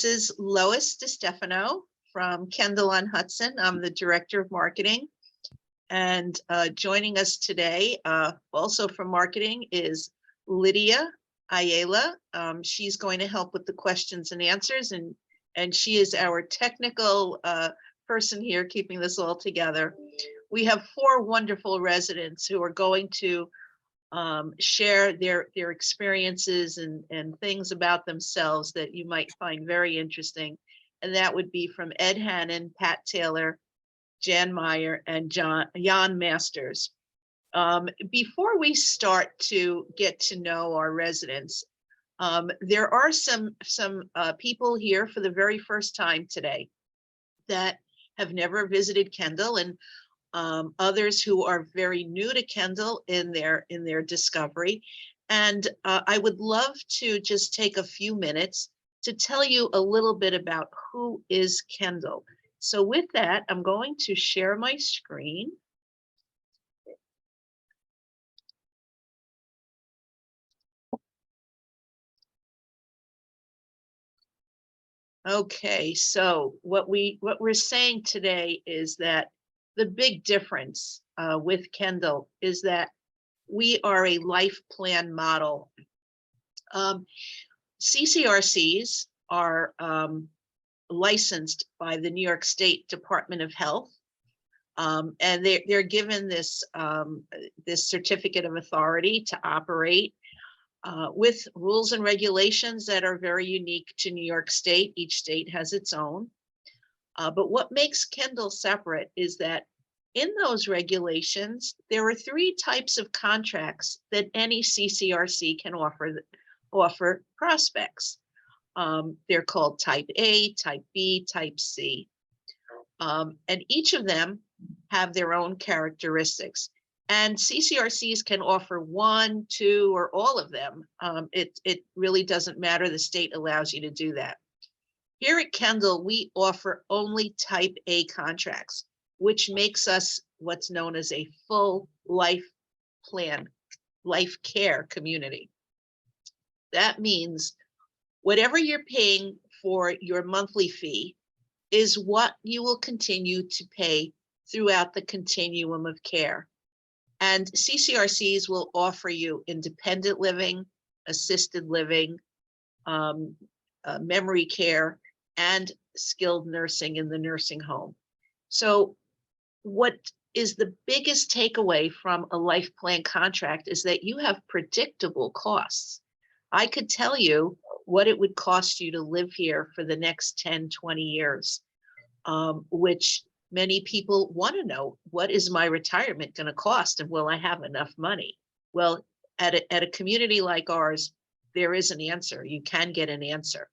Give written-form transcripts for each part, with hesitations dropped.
This is Lois DeStefano from Kendal on Hudson. I'm the Director of Marketing. And joining us today, also from marketing, is Lydia Ayala. She's going to help with the questions and answers, and she is our technical person here keeping this all together. We have 4 wonderful residents who are going to share their experiences and things about themselves that you might find very interesting. And that would be from Ed Hannon, Pat Taylor, Jan Meyer, and Jan Masters. Before we start to get to know our residents, there are some people here for the very first time today that have never visited Kendal, and others who are very new to Kendal in their discovery. And I would love to just take a few minutes to tell you a little bit about who is Kendal. So with that, I'm going to share my screen. Okay, so what we're saying today is that the big difference with Kendal is that we are a life plan model. CCRCs are licensed by the New York State Department of Health, and they're given this certificate of authority to operate with rules and regulations that are very unique to New York State. Each state has its own. But what makes Kendal separate is that in those regulations, there are 3 types of contracts that any CCRC can offer prospects. They're called Type A, Type B, Type C. And each of them have their own characteristics. And CCRCs can offer 1, 2, or all of them. It really doesn't matter. The state allows you to do that. Here at Kendal, we offer only Type A contracts, which makes us what's known as a full life plan, life care community. That means whatever you're paying for your monthly fee is what you will continue to pay throughout the continuum of care. And CCRCs will offer you independent living, assisted living, memory care, and skilled nursing in the nursing home. So what is the biggest takeaway from a life plan contract is that you have predictable costs. I could tell you what it would cost you to live here for the next 10, 20 years, which many people want to know. What is my retirement going to cost, and will I have enough money? Well, at a community like ours, there is an answer. You can get an answer.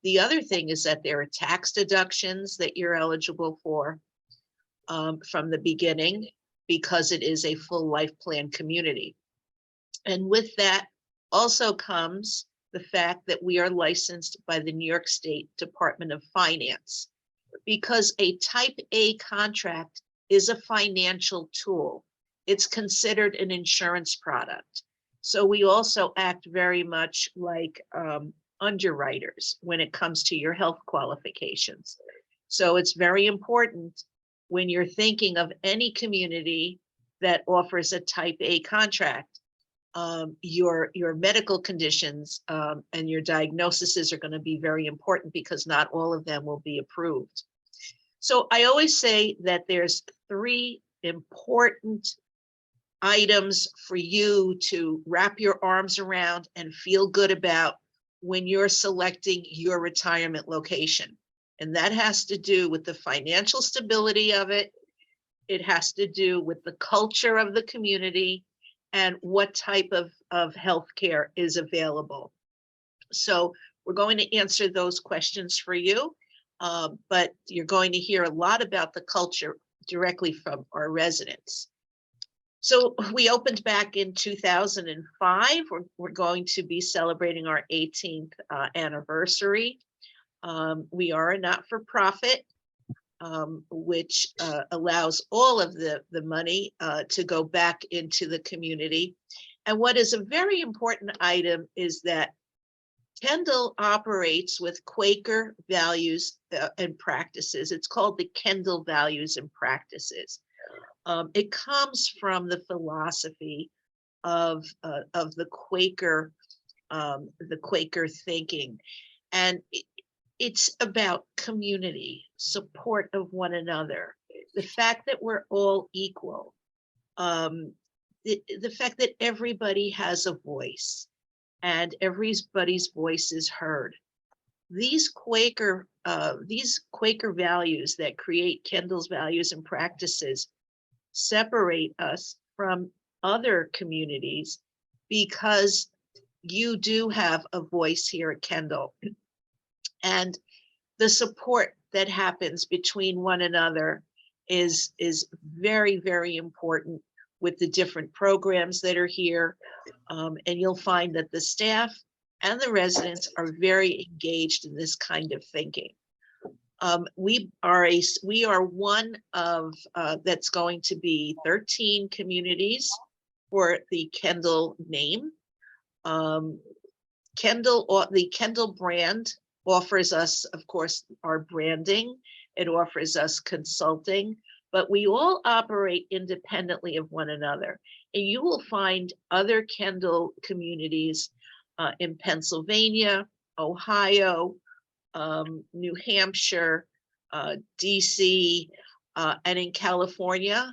The other thing is that there are tax deductions that you're eligible for from the beginning, because it is a full life plan community. And with that also comes the fact that we are licensed by the New York State Department of Finance, because a Type A contract is a financial tool. It's considered an insurance product. So we also act very much like underwriters when it comes to your health qualifications. So it's very important when you're thinking of any community that offers a Type A contract, your medical conditions and your diagnoses are going to be very important, because not all of them will be approved. So I always say that there's 3 important items for you to wrap your arms around and feel good about when you're selecting your retirement location. And that has to do with the financial stability of it. It has to do with the culture of the community and what type of healthcare is available. So we're going to answer those questions for you, but you're going to hear a lot about the culture directly from our residents. So we opened back in 2005. We're going to be celebrating our 18th anniversary. We are a not-for-profit, which allows all of the money to go back into the community. And what is a very important item is that Kendal operates with Quaker values and practices. It's called the Kendal Values and Practices. It comes from the philosophy of the Quaker thinking, and it's about community, support of one another, the fact that we're all equal, the fact that everybody has a voice and everybody's voice is heard. These Quaker values that create Kendal's values and practices separate us from other communities because you do have a voice here at Kendal, and the support that happens between one another is very, very important with the different programs that are here. And you'll find that the staff and the residents are very engaged in this kind of thinking. We are one of that's going to be 13 communities for the Kendal name. The Kendal brand offers us, of course, our branding. It offers us consulting, but we all operate independently of one another. And you will find other Kendal communities in Pennsylvania, Ohio, New Hampshire, DC, and in California.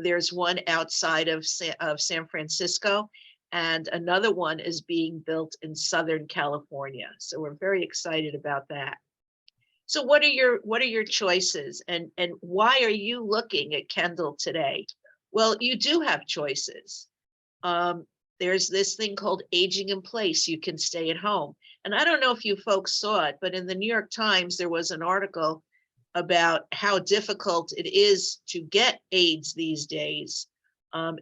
There's one outside of San Francisco, and another one is being built in Southern California. So we're very excited about that. So what are your choices, and why are you looking at Kendal today? Well, you do have choices. There's this thing called aging in place. You can stay at home. And I don't know if you folks saw it, but in the New York Times, there was an article about how difficult it is to get aids these days.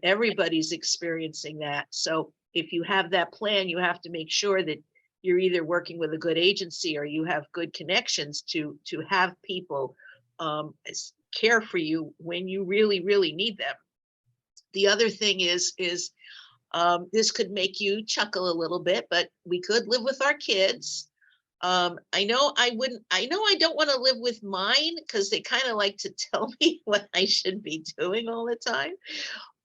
Everybody's experiencing that. So if you have that plan, you have to make sure that you're either working with a good agency or you have good connections to have people care for you when you really, really need them. The other thing is this could make you chuckle a little bit, but we could live with our kids. I know I don't want to live with mine because they kind of like to tell me what I should be doing all the time,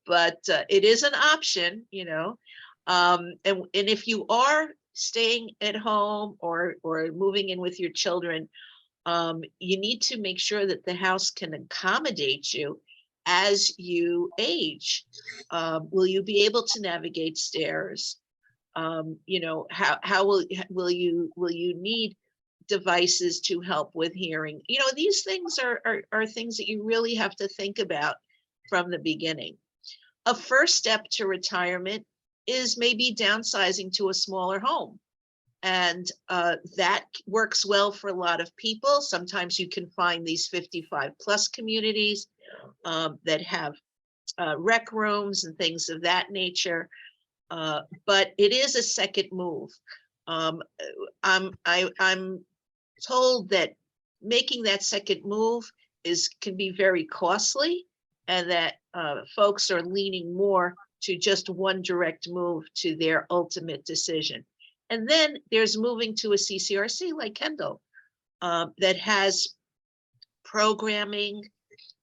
but it is an option, you know. And if you are staying at home or moving in with your children, you need to make sure that the house can accommodate you as you age. Will you be able to navigate stairs? You know, how will you need devices to help with hearing? You know, these things are things that you really have to think about from the beginning. A first step to retirement is maybe downsizing to a smaller home. And that works well for a lot of people. Sometimes you can find these 55 plus communities that have rec rooms and things of that nature. But it is a second move. I'm told that making that second move can be very costly, and that folks are leaning more to just one direct move to their ultimate decision. And then there's moving to a CCRC like Kendal that has programming,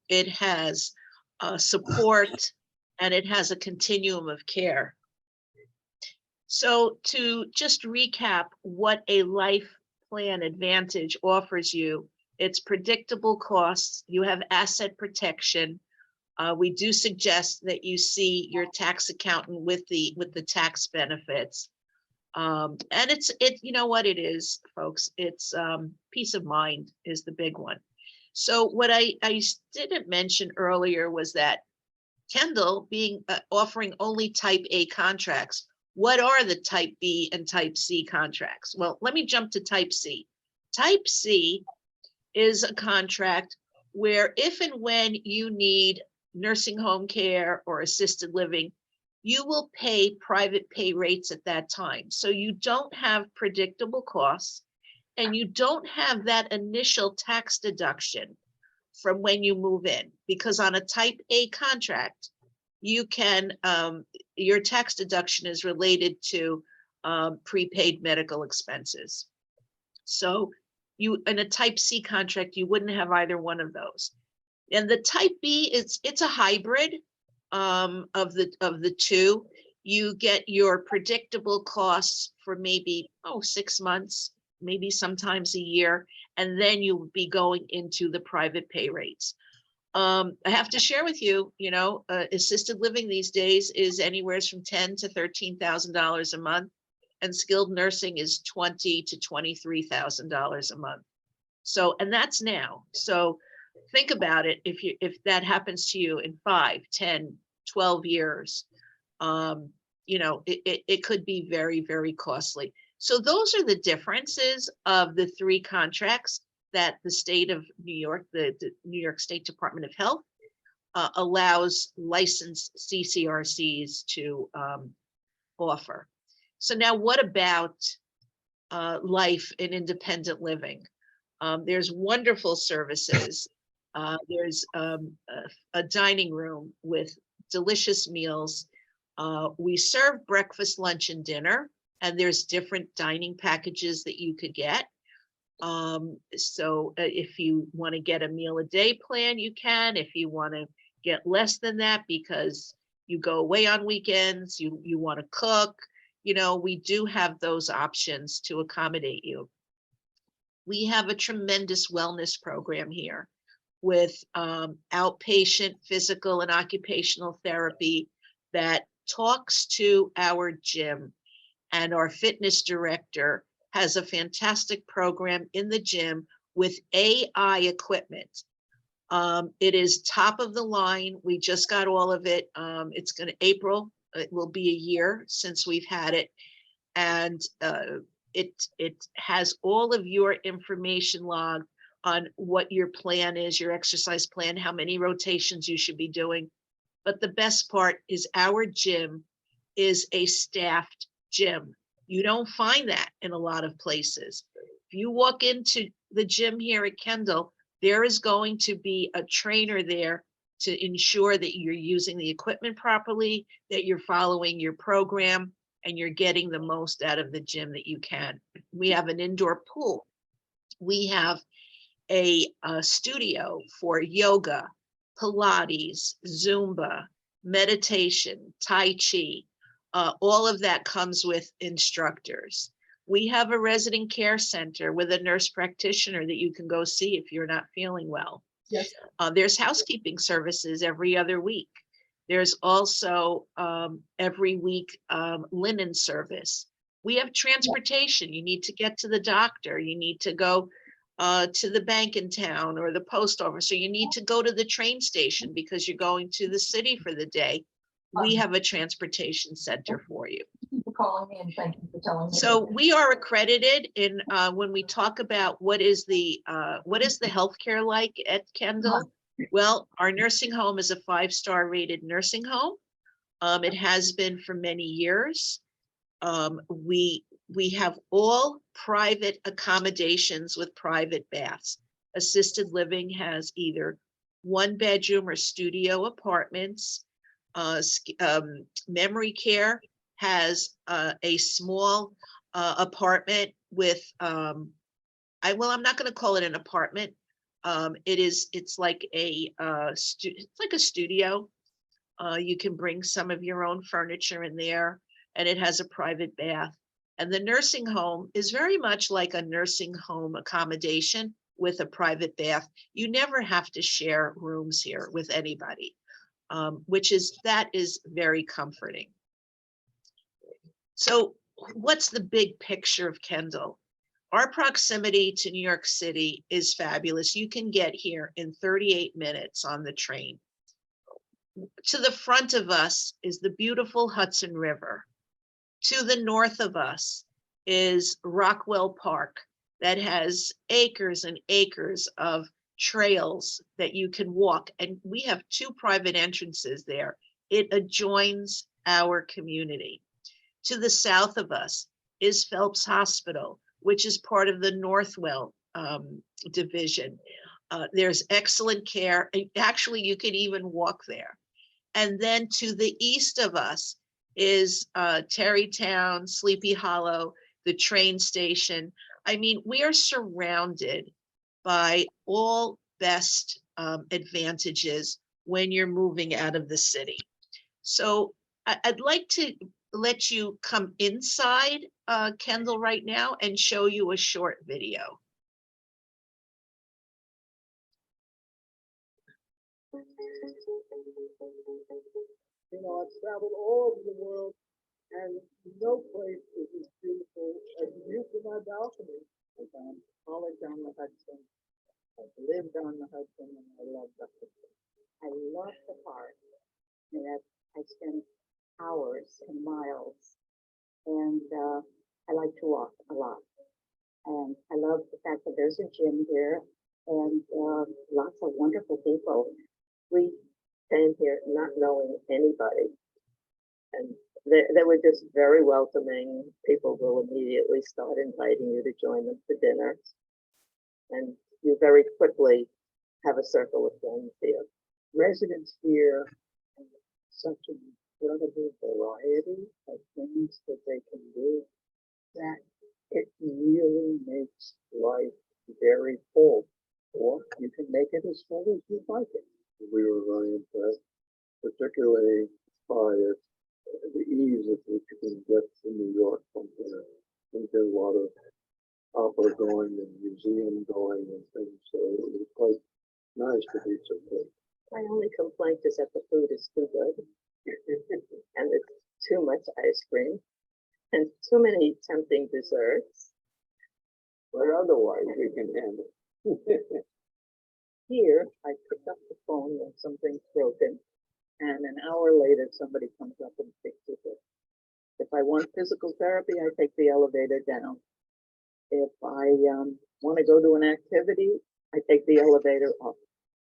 it has support, and it has a continuum of care. So to just recap what a life plan advantage offers you, it's predictable costs, you have asset protection. We do suggest that you see your tax accountant with the tax benefits. And you know what it is, folks, it's peace of mind is the big one. So what I didn't mention earlier was that Kendal offering only type A contracts. What are the type B and type C contracts? Well, let me jump to type C. Type C is a contract where if and when you need nursing home care or assisted living, you will pay private pay rates at that time. So you don't have predictable costs, and you don't have that initial tax deduction from when you move in, because on a type A contract, you can, your tax deduction is related to prepaid medical expenses. So you, in a type C contract, you wouldn't have either one of those. And the type B, it's a hybrid of the two. You get your predictable costs for maybe 6 months, maybe sometimes a year, and then you'll be going into the private pay rates. I have to share with you, assisted living these days is anywhere from $10,000 to $13,000 a month, and skilled nursing is $20,000 to $23,000 a month. So, and that's now. So think about it. If that happens to you in 5, 10, 12 years, it could be very, very costly. So those are the differences of the 3 contracts that the state of New York, the New York State Department of Health, allows licensed CCRCs to offer. So now what about life in independent living? There's wonderful services. There's a dining room with delicious meals. We serve breakfast, lunch, and dinner, and there's different dining packages that you could get. So if you want to get a meal a day plan, you can. If you want to get less than that because you go away on weekends, you want to cook, we do have those options to accommodate you. We have a tremendous wellness program here with outpatient physical and occupational therapy that talks to our gym, and our fitness director has a fantastic program in the gym with AI equipment. It is top of the line. We just got all of it. It's going to April. It will be a year since we've had it. And it has all of your information logged on what your plan is, your exercise plan, how many rotations you should be doing. But the best part is our gym is a staffed gym. You don't find that in a lot of places. If you walk into the gym here at Kendal, there is going to be a trainer there to ensure that you're using the equipment properly, that you're following your program, and you're getting the most out of the gym that you can. We have an indoor pool. We have a studio for yoga, Pilates, Zumba, meditation, Tai Chi. All of that comes with instructors. We have a resident care center with a nurse practitioner that you can go see if you're not feeling well. Yes. There's housekeeping services every other week. There's also every week linen service. We have transportation. You need to get to the doctor. You need to go to the bank in town or the post office, or you need to go to the train station because you're going to the city for the day. We have a transportation center for you. Thank you for calling me and thank you for telling me. So we are accredited in when we talk about what is the healthcare like at Kendal. Well, our nursing home is a 5-star rated nursing home. It has been for many years. We have all private accommodations with private baths. Assisted living has either 1-bedroom or studio apartments. Memory care has a small apartment with I'm not going to call it an apartment. It's like a studio. You can bring some of your own furniture in there, and it has a private bath. And the nursing home is very much like a nursing home accommodation with a private bath. You never have to share rooms here with anybody, that is very comforting. So what's the big picture of Kendal? Our proximity to New York City is fabulous. You can get here in 38 minutes on the train. To the front of us is the beautiful Hudson River. To the north of us is Rockwell Park that has acres and acres of trails that you can walk. And we have 2 private entrances there. It adjoins our community. To the south of us is Phelps Hospital, which is part of the Northwell division. There's excellent care. Actually, you can even walk there. And then to the east of us is Terrytown, Sleepy Hollow, the train station. I mean, we are surrounded by all best advantages when you're moving out of the city. So I'd like to let you come inside Kendal right now and show you a short video. You know, I've traveled all over the world, and no place is as beautiful as the view from my balcony. I've gone college on the Hudson. I've lived on the Hudson, and I love the Hudson. I love the park, and I spend hours and miles, and I like to walk a lot. And I love the fact that there's a gym here, and lots of wonderful people. We came here not knowing anybody, and they were just very welcoming. People will immediately start inviting you to join them for dinner, and you very quickly have a circle of friends here. Residents here have such an incredible variety of things that they can do that it really makes life very full, or you can make it as full as you like it. We were very impressed, particularly by the ease with which you can get to New York from here. There's a lot of opera going and museum going and things, so it was quite nice to be so good. My only complaint is that the food is too good, and it's too much ice cream, and too many tempting desserts. But otherwise, we can handle it. Here, I pick up the phone when something's broken, and an hour later, somebody comes up and fixes it. If I want physical therapy, I take the elevator down. If I want to go to an activity, I take the elevator up.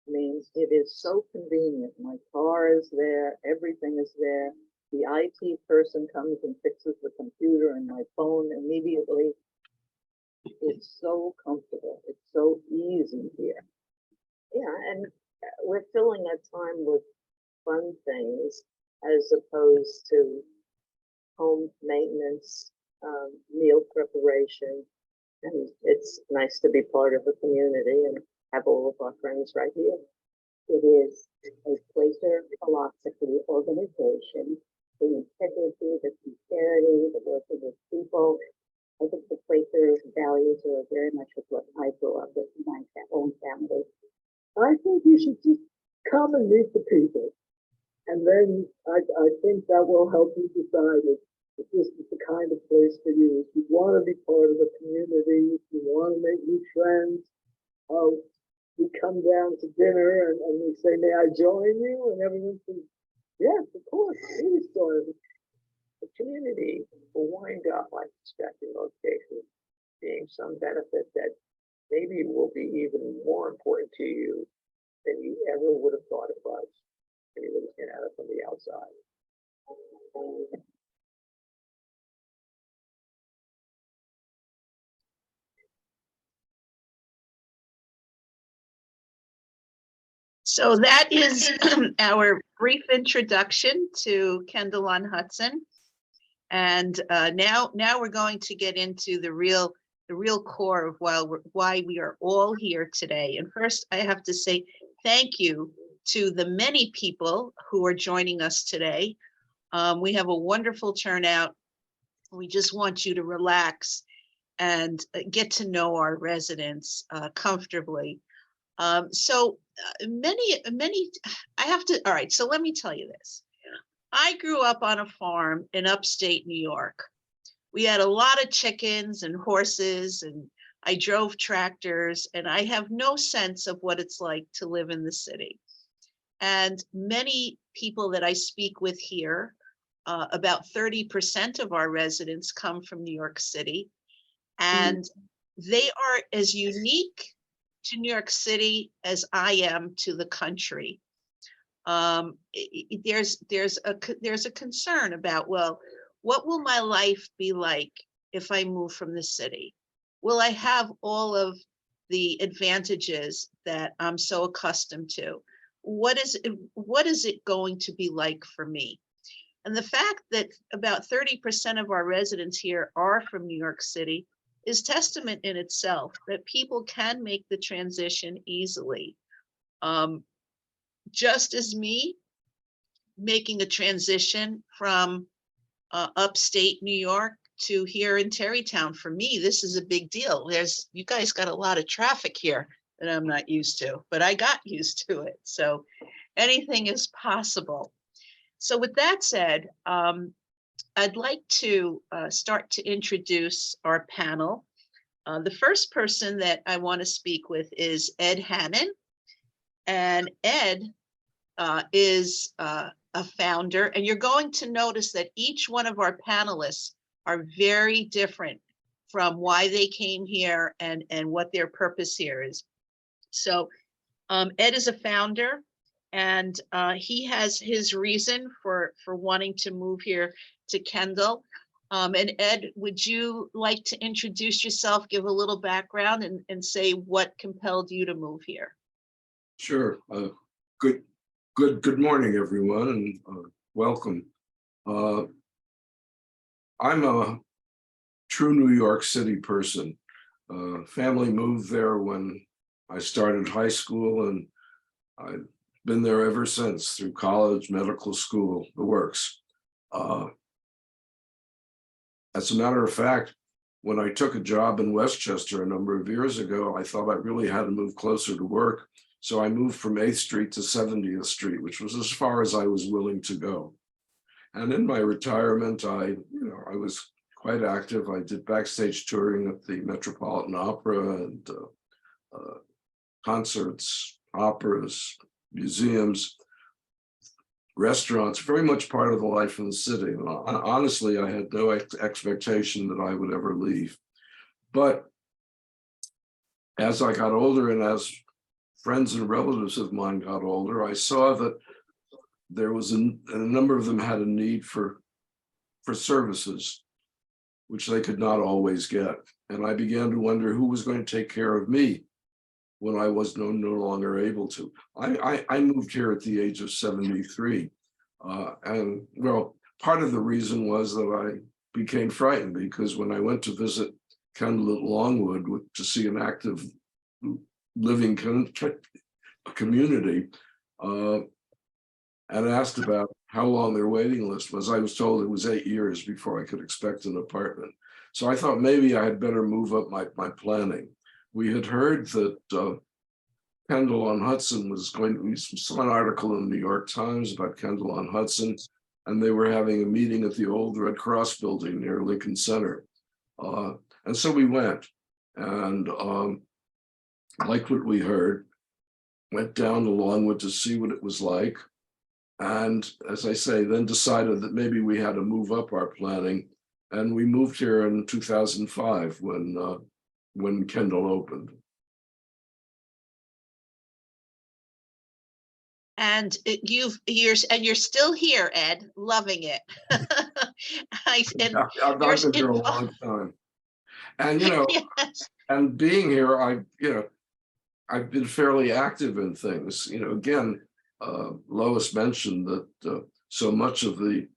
I mean, it is so convenient. My car is there, everything is there. The IT person comes and fixes the computer and my phone immediately. It's so comfortable. It's so easy here. Yeah, and we're filling that time with fun things as opposed to home maintenance, meal preparation. And it's nice to be part of a community and have all of our friends right here. It is a Quaker philosophy organization, the integrity, the sincerity, the working with people. I think the Quaker values are very much with what I grew up with in my own family. I think you should just come and meet the people. And then I think that will help you decide if this is the kind of place for you. If you want to be part of a community, if you want to make new friends, we come down to dinner and we say, may I join you? And everyone says, yes, of course, please join the community. Will wind up, I suspect, in most cases, being some benefit that maybe will be even more important to you than you ever would have thought it was when you were looking at it from the outside. So that is our brief introduction to Kendal on Hudson. And now we're going to get into the real core of why we are all here today. And first, I have to say thank you to the many people who are joining us today. We have a wonderful turnout. We just want you to relax and get to know our residents comfortably. Many, all right, so let me tell you this. I grew up on a farm in upstate New York. We had a lot of chickens and horses, and I drove tractors, and I have no sense of what it's like to live in the city. And many people that I speak with here, about 30% of our residents come from New York City, and they are as unique to New York City as I am to the country. There's a concern about, well, what will my life be like if I move from the city? Will I have all of the advantages that I'm so accustomed to? What is it going to be like for me? And the fact that about 30% of our residents here are from New York City is testament in itself that people can make the transition easily. Just as me making a transition from upstate New York to here in Terrytown, for me, this is a big deal. You guys got a lot of traffic here that I'm not used to, but I got used to it. So anything is possible. So with that said, I'd like to start to introduce our panel. The first person that I want to speak with is Ed Hannon. And Ed is a founder, and you're going to notice that each one of our panelists are very different from why they came here and what their purpose here is. So Ed is a founder, and he has his reason for wanting to move here to Kendal. And Ed, would you like to introduce yourself, give a little background, and say what compelled you to move here? Sure. Good morning, everyone, and welcome. I'm a true New York City person. Family moved there when I started high school, and I've been there ever since, through college, medical school, the works. As a matter of fact, when I took a job in Westchester a number of years ago, I thought I really had to move closer to work. So I moved from 8th Street to 70th Street, which was as far as I was willing to go. And in my retirement, I was quite active. I did backstage touring at the Metropolitan Opera and concerts, operas, museums, restaurants, very much part of the life in the city. And honestly, I had no expectation that I would ever leave. But as I got older and as friends and relatives of mine got older, I saw that there was a number of them had a need for services, which they could not always get. And I began to wonder who was going to take care of me when I was no longer able to. I moved here at the age of 73. And well, part of the reason was that I became frightened, because when I went to visit Kendal at Longwood to see an active living community, and asked about how long their waiting list was, I was told it was 8 years before I could expect an apartment. So I thought maybe I had better move up my planning. We had heard that Kendal on Hudson was going to, we saw an article in the New York Times about Kendal on Hudson, and they were having a meeting at the old Red Cross building near Lincoln Center. And so we went, and liked what we heard, went down to Longwood to see what it was like. And as I say, then decided that maybe we had to move up our planning. And we moved here in 2005 when Kendal opened. And you're still here, Ed, loving it. I've been here a long time. And yes. and being here, I've been fairly active in things. Again, Lois mentioned that so much of the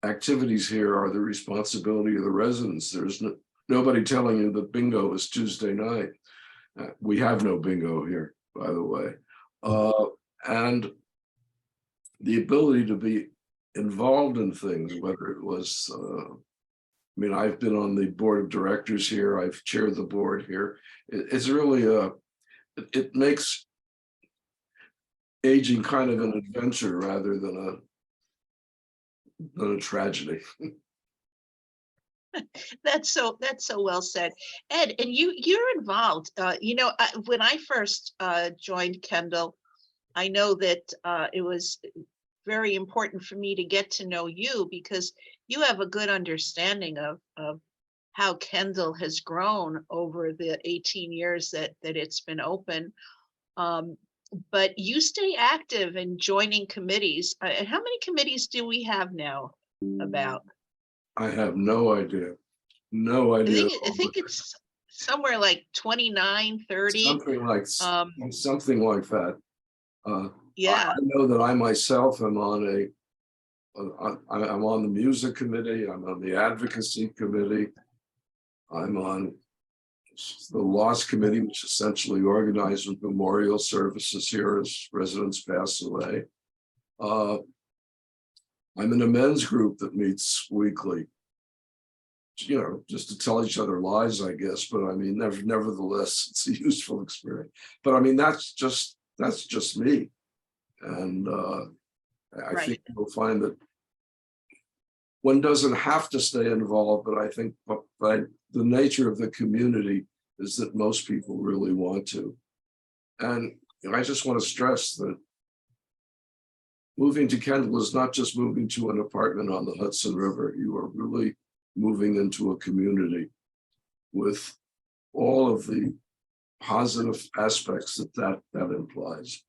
activities here are the responsibility of the residents. There's nobody telling you that bingo is Tuesday night. We have no bingo here, by the way. And the ability to be involved in things, whether it was, I've been on the board of directors here, I've chaired the board here. It's really it makes aging kind of an adventure rather than a tragedy. That's so well said, Ed. And you're involved. When I first joined Kendal, I know that it was very important for me to get to know you, because you have a good understanding of how Kendal has grown over the 18 years that it's been open. But you stay active in joining committees. How many committees do we have now about? I have no idea. No idea. I think it's somewhere like 29, 30. Something like that. Yeah. I know that I myself am on I'm on the music committee, I'm on the advocacy committee, I'm on the loss committee, which essentially organizes memorial services here as residents pass away. I'm in a men's group that meets weekly, you know, just to tell each other lies, I guess. But I mean, nevertheless, it's a useful experience. But I mean, that's just me, and I think you'll find that one doesn't have to stay involved. But I think by the nature of the community is that most people really want to, and I just want to stress that moving to Kendal is not just moving to an apartment on the Hudson River. You are really moving into a community with all of the positive aspects that implies.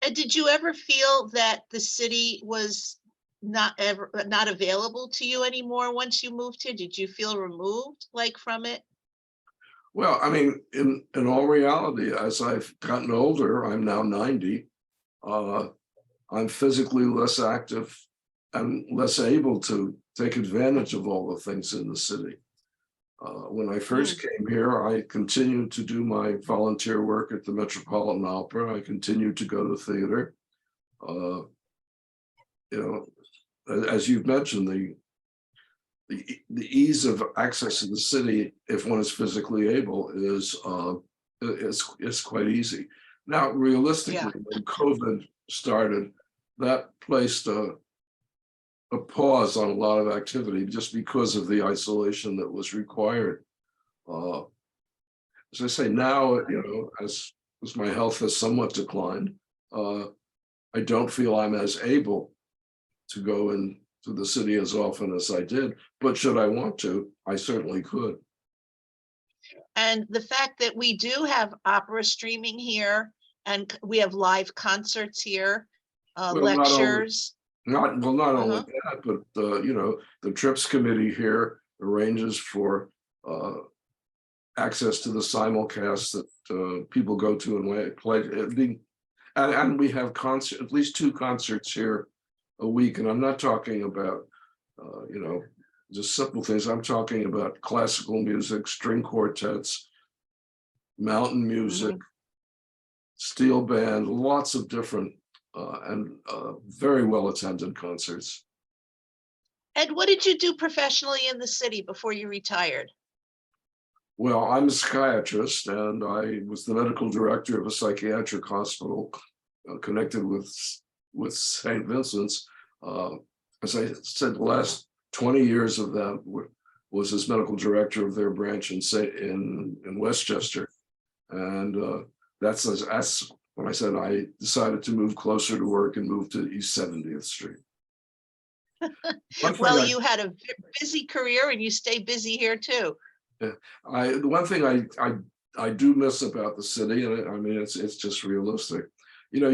And did you ever feel that the city was not available to you anymore once you moved here? Did you feel removed like from it? Well, I mean, in all reality, as I've gotten older, I'm now 90. I'm physically less active and less able to take advantage of all the things in the city. When I first came here, I continued to do my volunteer work at the Metropolitan Opera. I continued to go to theater. You know, as you've mentioned, the ease of access to the city, if one is physically able, is quite easy. Now, realistically, when COVID started, that placed a pause on a lot of activity just because of the isolation that was required. As I say now, you know, as my health has somewhat declined, I don't feel I'm as able to go into the city as often as I did, but should I want to, I certainly could. And the fact that we do have opera streaming here and we have live concerts here, lectures. Not only that, but you know, the trips committee here arranges for access to the simulcast that people go to and play. And we have at least 2 concerts here a week. And I'm not talking about you know, just simple things. I'm talking about classical music, string quartets, mountain music, steel band, lots of different and very well attended concerts. Ed, what did you do professionally in the city before you retired? Well, I'm a psychiatrist, and I was the medical director of a psychiatric hospital connected with St. Vincent's. As I said, the last 20 years of that was as medical director of their branch in Westchester, and that's when I said I decided to move closer to work and move to East 70th Street. Well, you had a busy career and you stay busy here too. Yeah, the one thing I do miss about the city, and I mean it's just realistic. You know,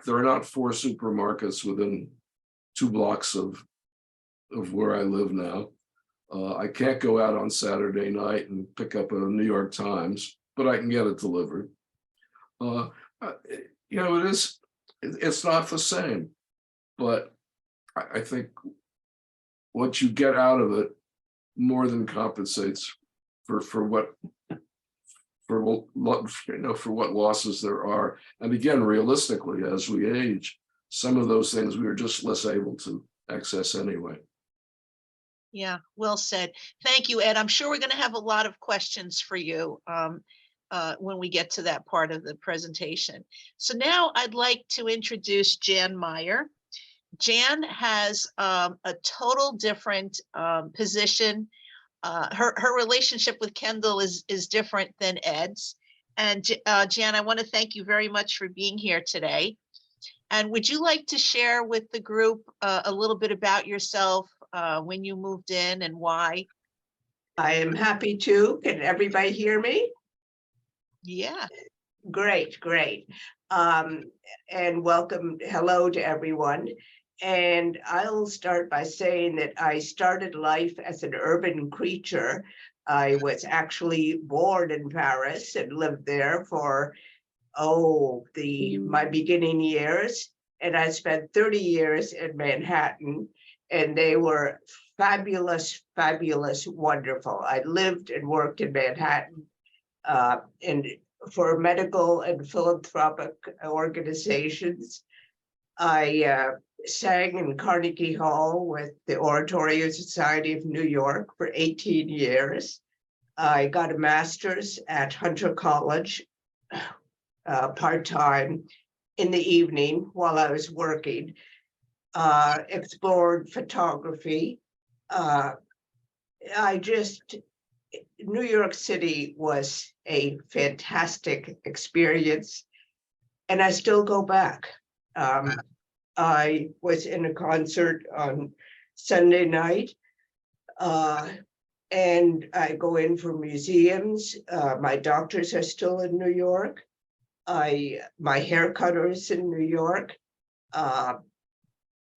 there are not 4 supermarkets within 2 blocks of where I live now. I can't go out on Saturday night and pick up a New York Times, but I can get it delivered. You know, it's not the same, but I think what you get out of it more than compensates for what losses there are. And again, realistically, as we age, some of those things we are just less able to access anyway. Yeah, well said. Thank you, Ed. I'm sure we're going to have a lot of questions for you when we get to that part of the presentation. So now I'd like to introduce Jan Meyer. Jan has a total different position. Her relationship with Kendal is different than Ed's. And Jan, I want to thank you very much for being here today. And would you like to share with the group a little bit about yourself, when you moved in and why? I am happy to. Can everybody hear me? Yeah. Great. And welcome, hello to everyone. And I'll start by saying that I started life as an urban creature. I was actually born in Paris and lived there for, my beginning years. And I spent 30 years in Manhattan, and they were fabulous, fabulous, wonderful. I lived and worked in Manhattan and for medical and philanthropic organizations. I sang in Carnegie Hall with the Oratorio Society of New York for 18 years. I got a master's at Hunter College part-time in the evening while I was working, explored photography. New York City was a fantastic experience, and I still go back. I was in a concert on Sunday night, and I go in for museums. My doctors are still in New York. My hair cutter is in New York.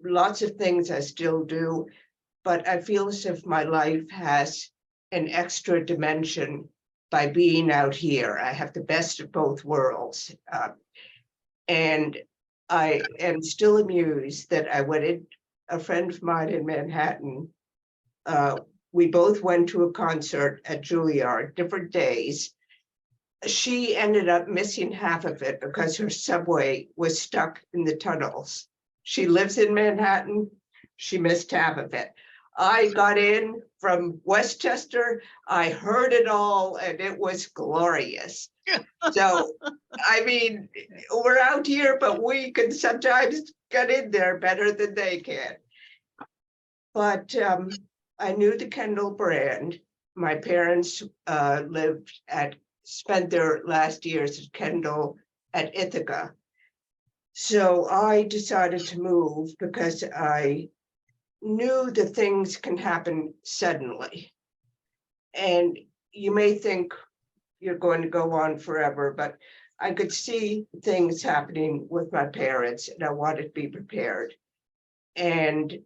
Lots of things I still do, but I feel as if my life has an extra dimension by being out here. I have the best of both worlds. And I am still amused that I went in, a friend of mine in Manhattan, we both went to a concert at Juilliard, different days. She ended up missing half of it because her subway was stuck in the tunnels. She lives in Manhattan. She missed half of it. I got in from Westchester. I heard it all, and it was glorious. So, I mean, we're out here, but we can sometimes get in there better than they can. But I knew the Kendal brand. My parents spent their last years at Kendal at Ithaca. So I decided to move because I knew that things can happen suddenly. And you may think you're going to go on forever, but I could see things happening with my parents, and I wanted to be prepared. And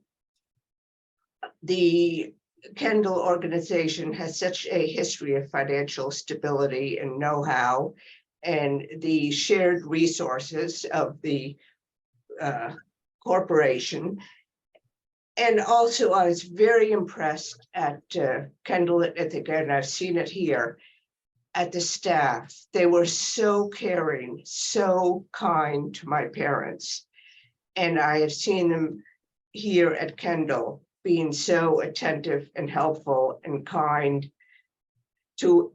the Kendal organization has such a history of financial stability and know-how, and the shared resources of the corporation. And also, I was very impressed at Kendal at Ithaca, and I've seen it here, at the staff. They were so caring, so kind to my parents. And I have seen them here at Kendal being so attentive and helpful and kind to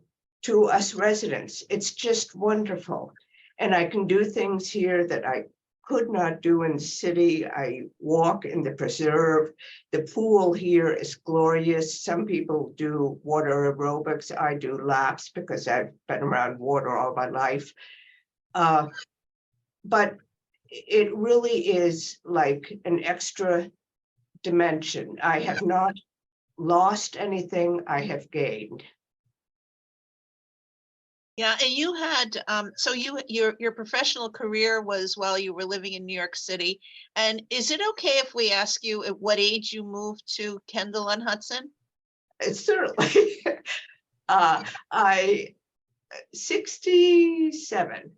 us residents. It's just wonderful. And I can do things here that I could not do in the city. I walk in the preserve. The pool here is glorious. Some people do water aerobics. I do laps because I've been around water all my life. But it really is like an extra dimension. I have not lost anything, I have gained. Yeah, and you had so your professional career was while you were living in New York City. And is it okay if we ask you at what age you moved to Kendal on Hudson? It's certainly. I 67.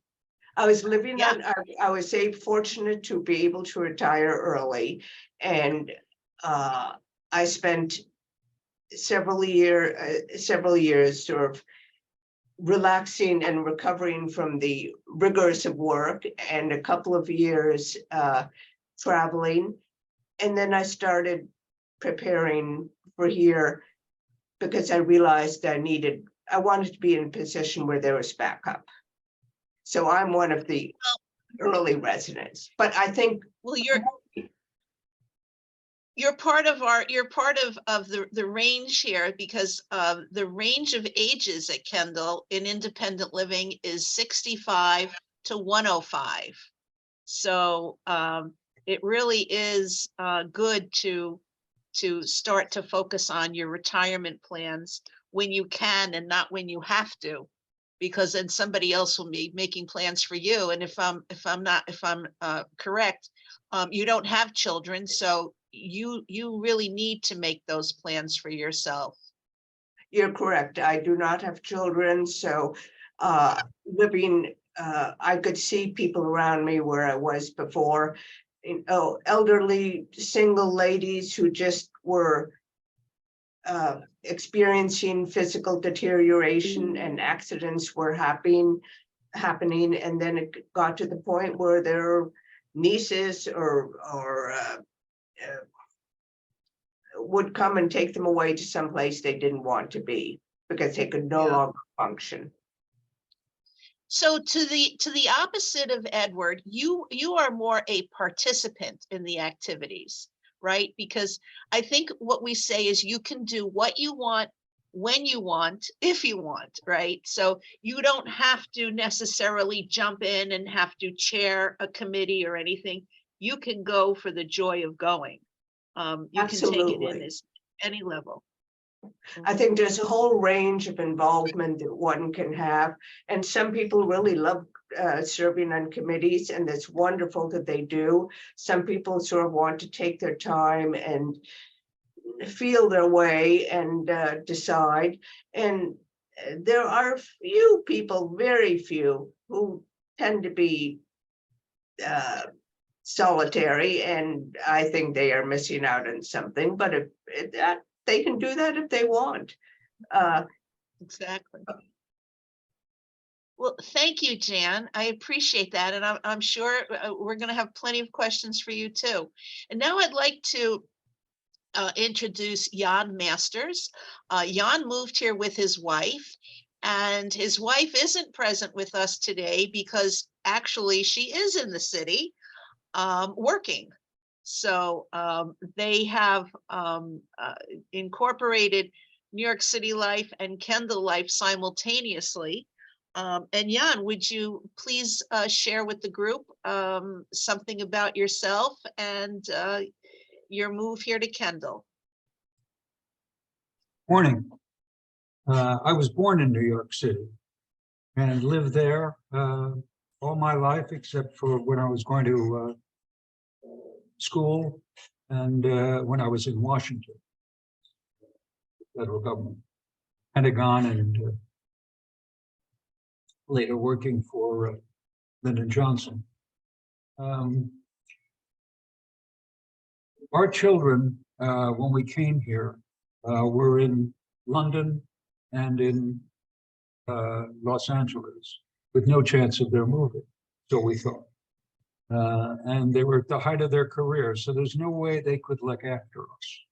I was living Yeah. on. I was fortunate to be able to retire early, and I spent several years sort of relaxing and recovering from the rigors of work, and a couple of years traveling. And then I started preparing for here because I realized I wanted to be in a position where there was backup. So I'm one of the early residents, but I think, well, you're part of the range here, because the range of ages at Kendal in independent living is 65 to 105. So it really is good to start to focus on your retirement plans when you can and not when you have to, because then somebody else will be making plans for you. And if I'm correct, you don't have children, so you really need to make those plans for yourself. you're correct. I do not have children, so living, I could see people around me where I was before. elderly single ladies who just were experiencing physical deterioration and accidents were happening, and then it got to the point where their nieces or would come and take them away to some place they didn't want to be because they could no longer function. So to the opposite of Edward, you are more a participant in the activities, right? Because I think what we say is you can do what you want, when you want, if you want, right? So you don't have to necessarily jump in and have to chair a committee or anything. You can go for the joy of going. You can take it in Absolutely. as any level. I think there's a whole range of involvement that one can have, and some people really love serving on committees, and it's wonderful that they do. Some people sort of want to take their time and feel their way and decide. And there are few people, very few, who tend to be solitary, and I think they are missing out on something. But if that they can do that if they want. Exactly. Well, thank you, Jan. I appreciate that. And I'm sure we're going to have plenty of questions for you too. And now I'd like to introduce Jan Masters. Jan moved here with his wife, and his wife isn't present with us today because actually she is in the city working. So they have incorporated New York City life and Kendal life simultaneously. And Jan, would you please share with the group something about yourself and your move here to Kendal? Morning. I was born in New York City and lived there all my life, except for when I was going to school and when I was in Washington, federal government, Pentagon, and later working for Lyndon Johnson. Our children, when we came here, were in London and in Los Angeles with no chance of their moving, so we thought. And they were at the height of their career, so there's no way they could look after us.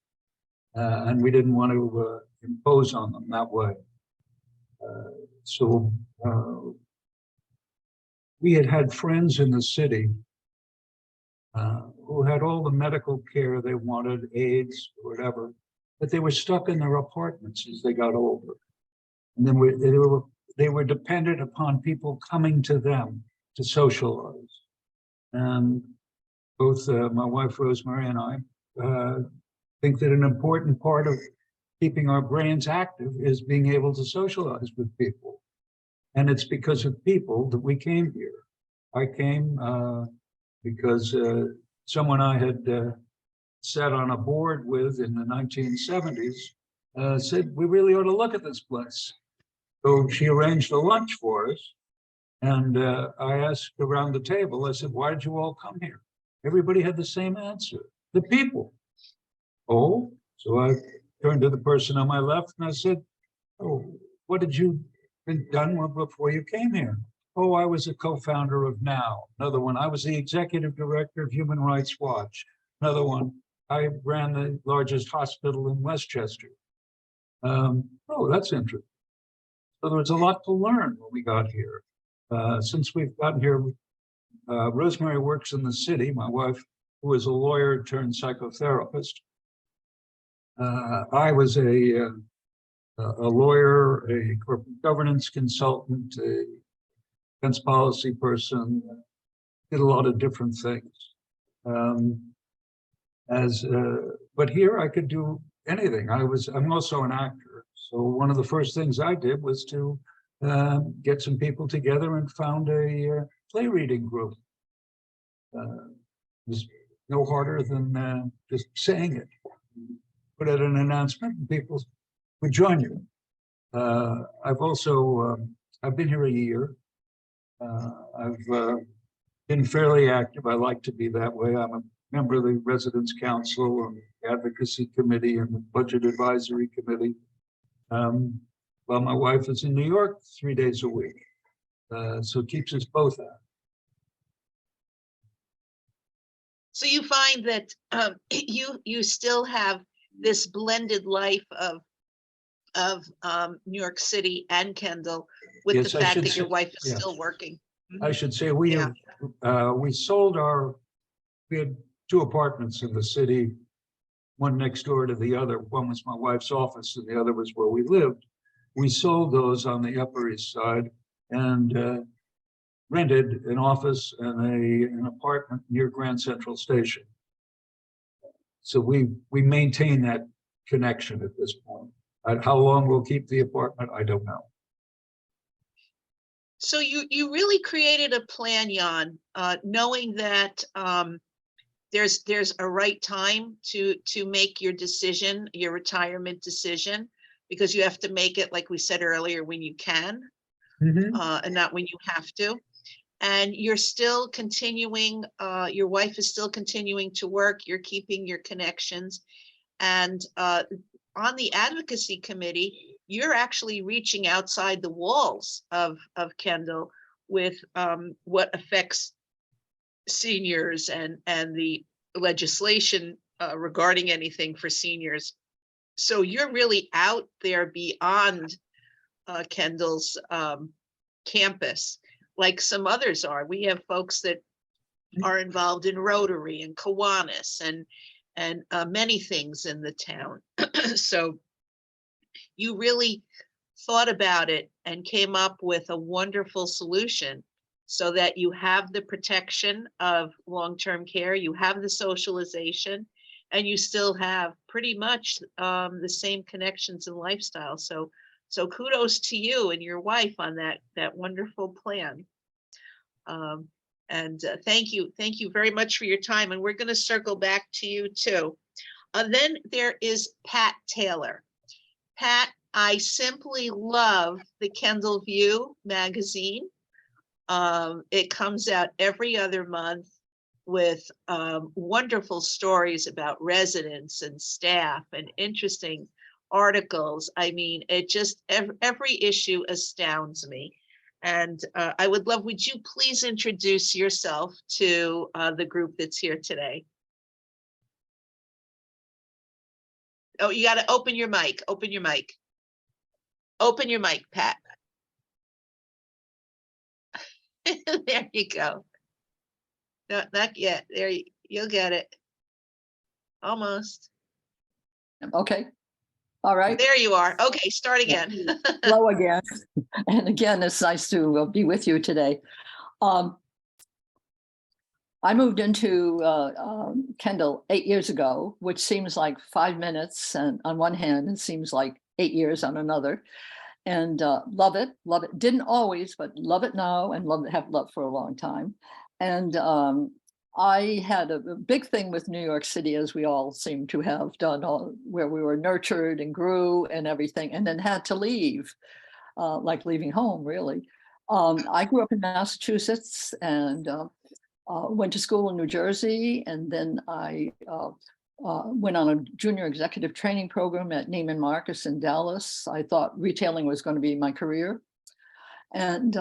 And we didn't want to impose on them that way. So we had friends in the city who had all the medical care they wanted, aids, or whatever, but they were stuck in their apartments as they got older. And then they were dependent upon people coming to them to socialize. And both my wife Rosemary and I think that an important part of keeping our brains active is being able to socialize with people. And it's because of people that we came here. I came because someone I had sat on a board with in the 1970s said, we really ought to look at this place. So she arranged a lunch for us. And I asked around the table, I said, why did you all come here? Everybody had the same answer, the people. Oh, so I turned to the person on my left and I said, oh, what did you done before you came here? Oh, I was a co-founder of NOW. Another one, I was the executive director of Human Rights Watch. Another one, I ran the largest hospital in Westchester. Oh, that's interesting. So there was a lot to learn when we got here. Since we've gotten here, Rosemary works in the city, my wife, who is a lawyer turned psychotherapist. I was a lawyer, a corporate governance consultant, a defense policy person, did a lot of different things. But here I could do anything. I'm also an actor. So one of the first things I did was to get some people together and found a play reading group. It was no harder than just saying it. Put out an announcement and people would join you. I've been here a year. I've been fairly active. I like to be that way. I'm a member of the Residents Council and Advocacy Committee and the Budget Advisory Committee. Well, my wife is in New York 3 days a week. So it keeps us both out. So you find that you still have this blended life of New York City and Kendall, with Yes, the I fact should that your say- wife is yeah. still working. I should say we Yeah. we sold we had 2 apartments in the city, one next door to the other. One was my wife's office and the other was where we lived. We sold those on the Upper East Side and rented an office and an apartment near Grand Central Station. So we maintain that connection at this point. How long we'll keep the apartment, I don't know. So you really created a plan, Jan, knowing that there's a right time to make your decision, your retirement decision, because you have to make it, like we said earlier, when you can, and not when you have to. And you're still continuing, your wife is still continuing to work, you're keeping your connections. And on the advocacy committee, you're actually reaching outside the walls of Kendal with what affects seniors and the legislation regarding anything for seniors. So you're really out there beyond Kendal's campus, like some others are. We have folks that are involved in Rotary and Kiwanis and many things in the town. So you really thought about it and came up with a wonderful solution so that you have the protection of long-term care, you have the socialization, and you still have pretty much the same connections and lifestyle. So kudos to you and your wife on that wonderful plan. Thank you very much for your time. And we're going to circle back to you too. Then there is Pat Taylor. Pat, I simply love the Kendal View magazine. It comes out every other month with wonderful stories about residents and staff and interesting articles. I mean, it just, every issue astounds me. And I would love, would you please introduce yourself to the group that's here today? Oh, you got to open your mic, open your mic. Open your mic, Pat. There you go. No, not yet. There, you'll get it. Almost. Okay, all right. There you are. Okay, start again. Hello again. And again, it's nice to be with you today. I moved into Kendal 8 years ago, which seems like 5 minutes. And on one hand, it seems like 8 years on another. And love it. Didn't always, but love it now and have loved for a long time. And I had a big thing with New York City, as we all seem to have done, where we were nurtured and grew and everything, and then had to leave, like leaving home, really. I grew up in Massachusetts and went to school in New Jersey, and then I went on a junior executive training program at Neiman Marcus in Dallas. I thought retailing was going to be my career. And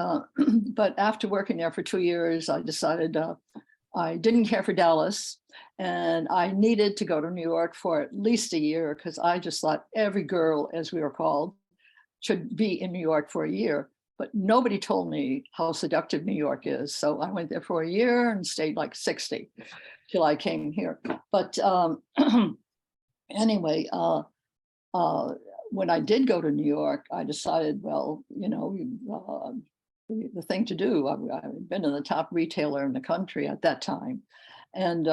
but after working there for 2 years, I decided I didn't care for Dallas and I needed to go to New York for at least a year, because I just thought every girl, as we were called, should be in New York for a year. But nobody told me how seductive New York is. So I went there for a year and stayed like 60 till I came here. But anyway, when I did go to New York, I decided, well, you know, the thing to do. I've been in the top retailer in the country at that time. And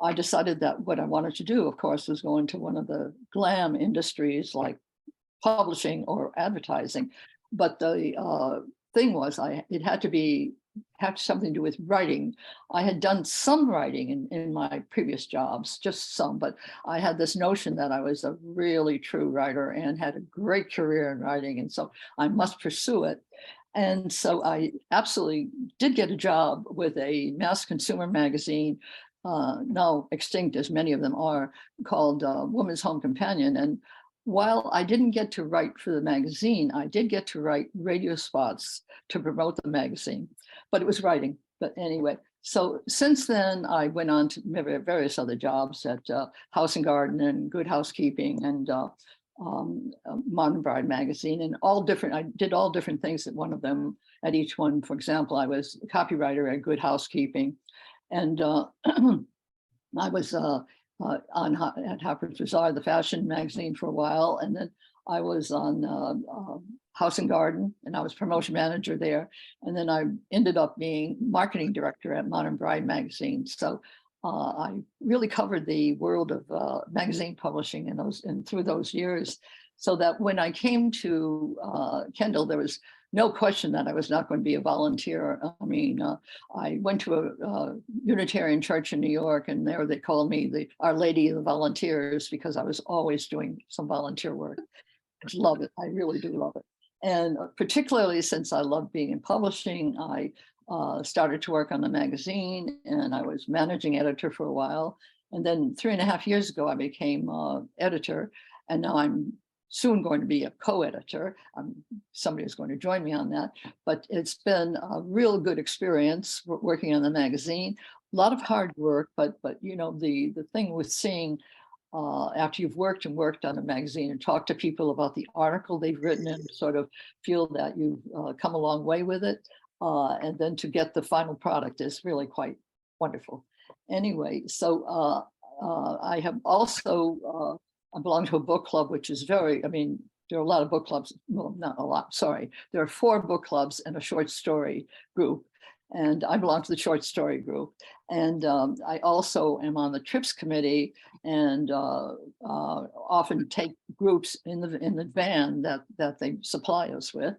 I decided that what I wanted to do, of course, was go into one of the glam industries like publishing or advertising. But the thing was, it had to have something to do with writing. I had done some writing in my previous jobs, just some, but I had this notion that I was a really true writer and had a great career in writing. And so I must pursue it. And so I absolutely did get a job with a mass consumer magazine, now extinct as many of them are, called Woman's Home Companion. And while I didn't get to write for the magazine, I did get to write radio spots to promote the magazine, but it was writing. But anyway, so since then, I went on to various other jobs at House and Garden and Good Housekeeping and Modern Bride magazine, and I did all different things at one of them. At each one, for example, I was a copywriter at Good Housekeeping, and I was at Harper's Bazaar, the fashion magazine, for a while, and then I was on House and Garden, and I was promotion manager there, and then I ended up being marketing director at Modern Bride magazine. So I really covered the world of magazine publishing through those years, so that when I came to Kendal, there was no question that I was not going to be a volunteer. I mean, I went to a Unitarian church in New York, and there they called me Our Lady of the Volunteers, because I was always doing some volunteer work. I love it. I really do love it. And particularly since I love being in publishing, I started to work on the magazine, and I was managing editor for a while. And then 3.5 years ago, I became editor, and now I'm soon going to be a co-editor. Somebody is going to join me on that, but it's been a real good experience working on the magazine. A lot of hard work, but you know, the thing with seeing after you've worked on a magazine and talked to people about the article they've written and sort of feel that you've come a long way with it, and then to get the final product is really quite wonderful. Anyway, so I have also I belong to a book club, which is there are a lot of book clubs, well, not a lot, sorry. There are 4 book clubs and a short story group, and I belong to the short story group. And I also am on the trips committee, and often take groups in the van that they supply us with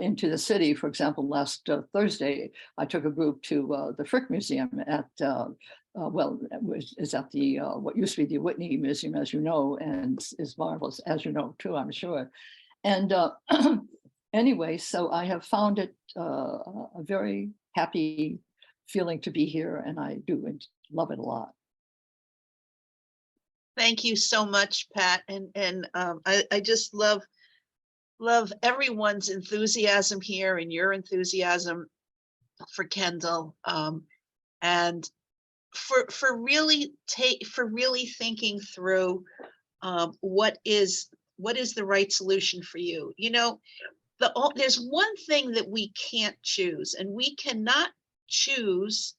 into the city. For example, last Thursday, I took a group to the Frick Museum at is at the what used to be the Whitney Museum, as you know, and is marvelous, as you know too, I'm sure. And anyway, so I have found it a very happy feeling to be here, and I do love it a lot. Thank you so much, Pat. And I just love everyone's enthusiasm here and your enthusiasm for Kendal, and for really thinking through what is the right solution for you. You know, there's one thing that we can't choose, and we cannot choose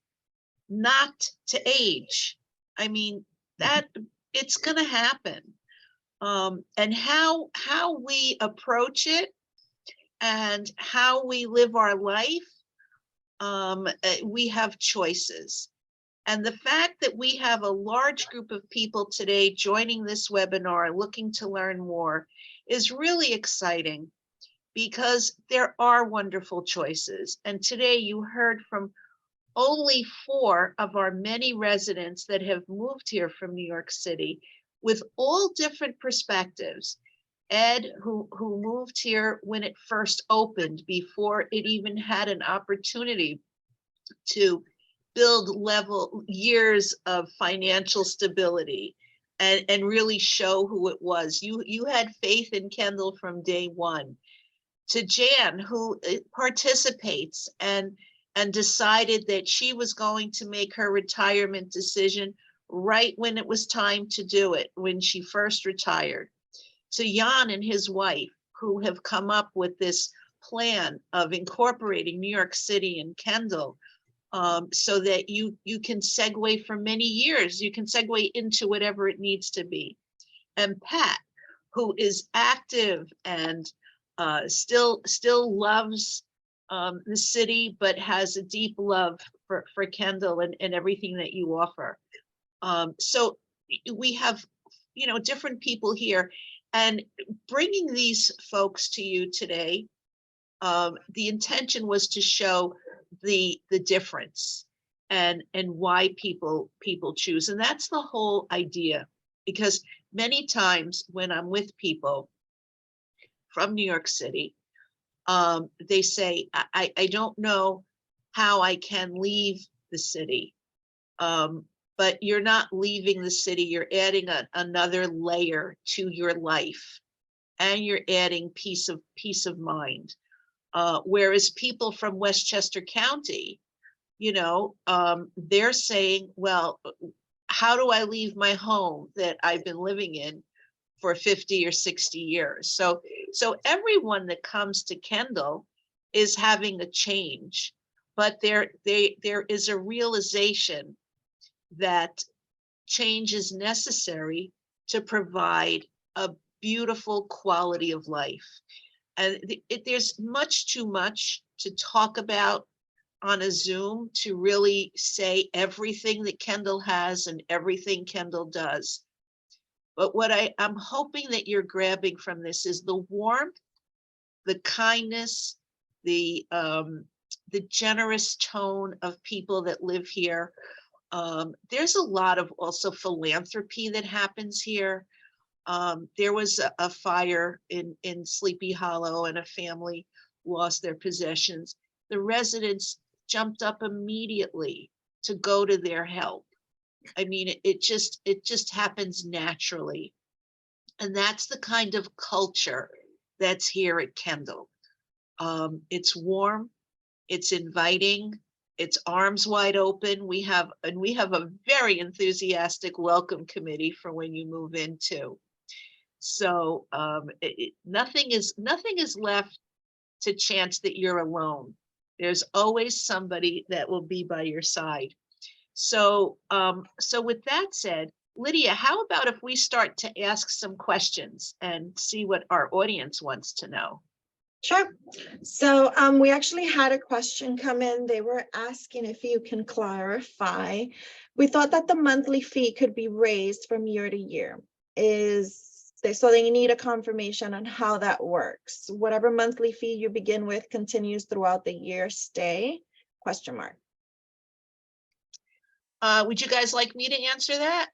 not to age. I mean, that it's going to happen. And how we approach it and how we live our life, we have choices. And the fact that we have a large group of people today joining this webinar looking to learn more is really exciting, because there are wonderful choices. And today you heard from only 4 of our many residents that have moved here from New York City with all different perspectives. Ed, who moved here when it first opened, before it even had an opportunity to build years of financial stability and really show who it was. You had faith in Kendal from day one. To Jan, who participates and decided that she was going to make her retirement decision right when it was time to do it, when she first retired. To Jan and his wife, who have come up with this plan of incorporating New York City and Kendal, so that you can segue for many years, you can segue into whatever it needs to be. And Pat, who is active and still loves the city, but has a deep love for Kendal and everything that you offer. So we have, you know, different people here, and bringing these folks to you today, the intention was to show the difference and why people choose. And that's the whole idea, because many times when I'm with people from New York City, They say, I don't know how I can leave the city. But you're not leaving the city, you're adding another layer to your life, and you're adding peace of mind. Whereas people from Westchester County, they're saying, well, how do I leave my home that I've been living in for 50 or 60 years? So everyone that comes to Kendal is having a change, but there is a realization that change is necessary to provide a beautiful quality of life. And there's much too much to talk about on a Zoom to really say everything that Kendal has and everything Kendal does. But what I'm hoping that you're grabbing from this is the warmth, the kindness, the generous tone of people that live here. There's a lot of also philanthropy that happens here. There was a fire in Sleepy Hollow and a family lost their possessions. The residents jumped up immediately to go to their help. I mean, it just happens naturally. And that's the kind of culture that's here at Kendal. It's warm, it's inviting, it's arms wide open. We have a very enthusiastic welcome committee for when you move in too. So nothing is left to chance that you're alone. There's always somebody that will be by your side. So with that said, Lydia, how about if we start to ask some questions and see what our audience wants to know? Sure. So we actually had a question come in. They were asking if you can clarify. We thought that the monthly fee could be raised from year to year. So they need a confirmation on how that works. Whatever monthly fee you begin with continues throughout the year stay? ? Would you guys like me to answer that?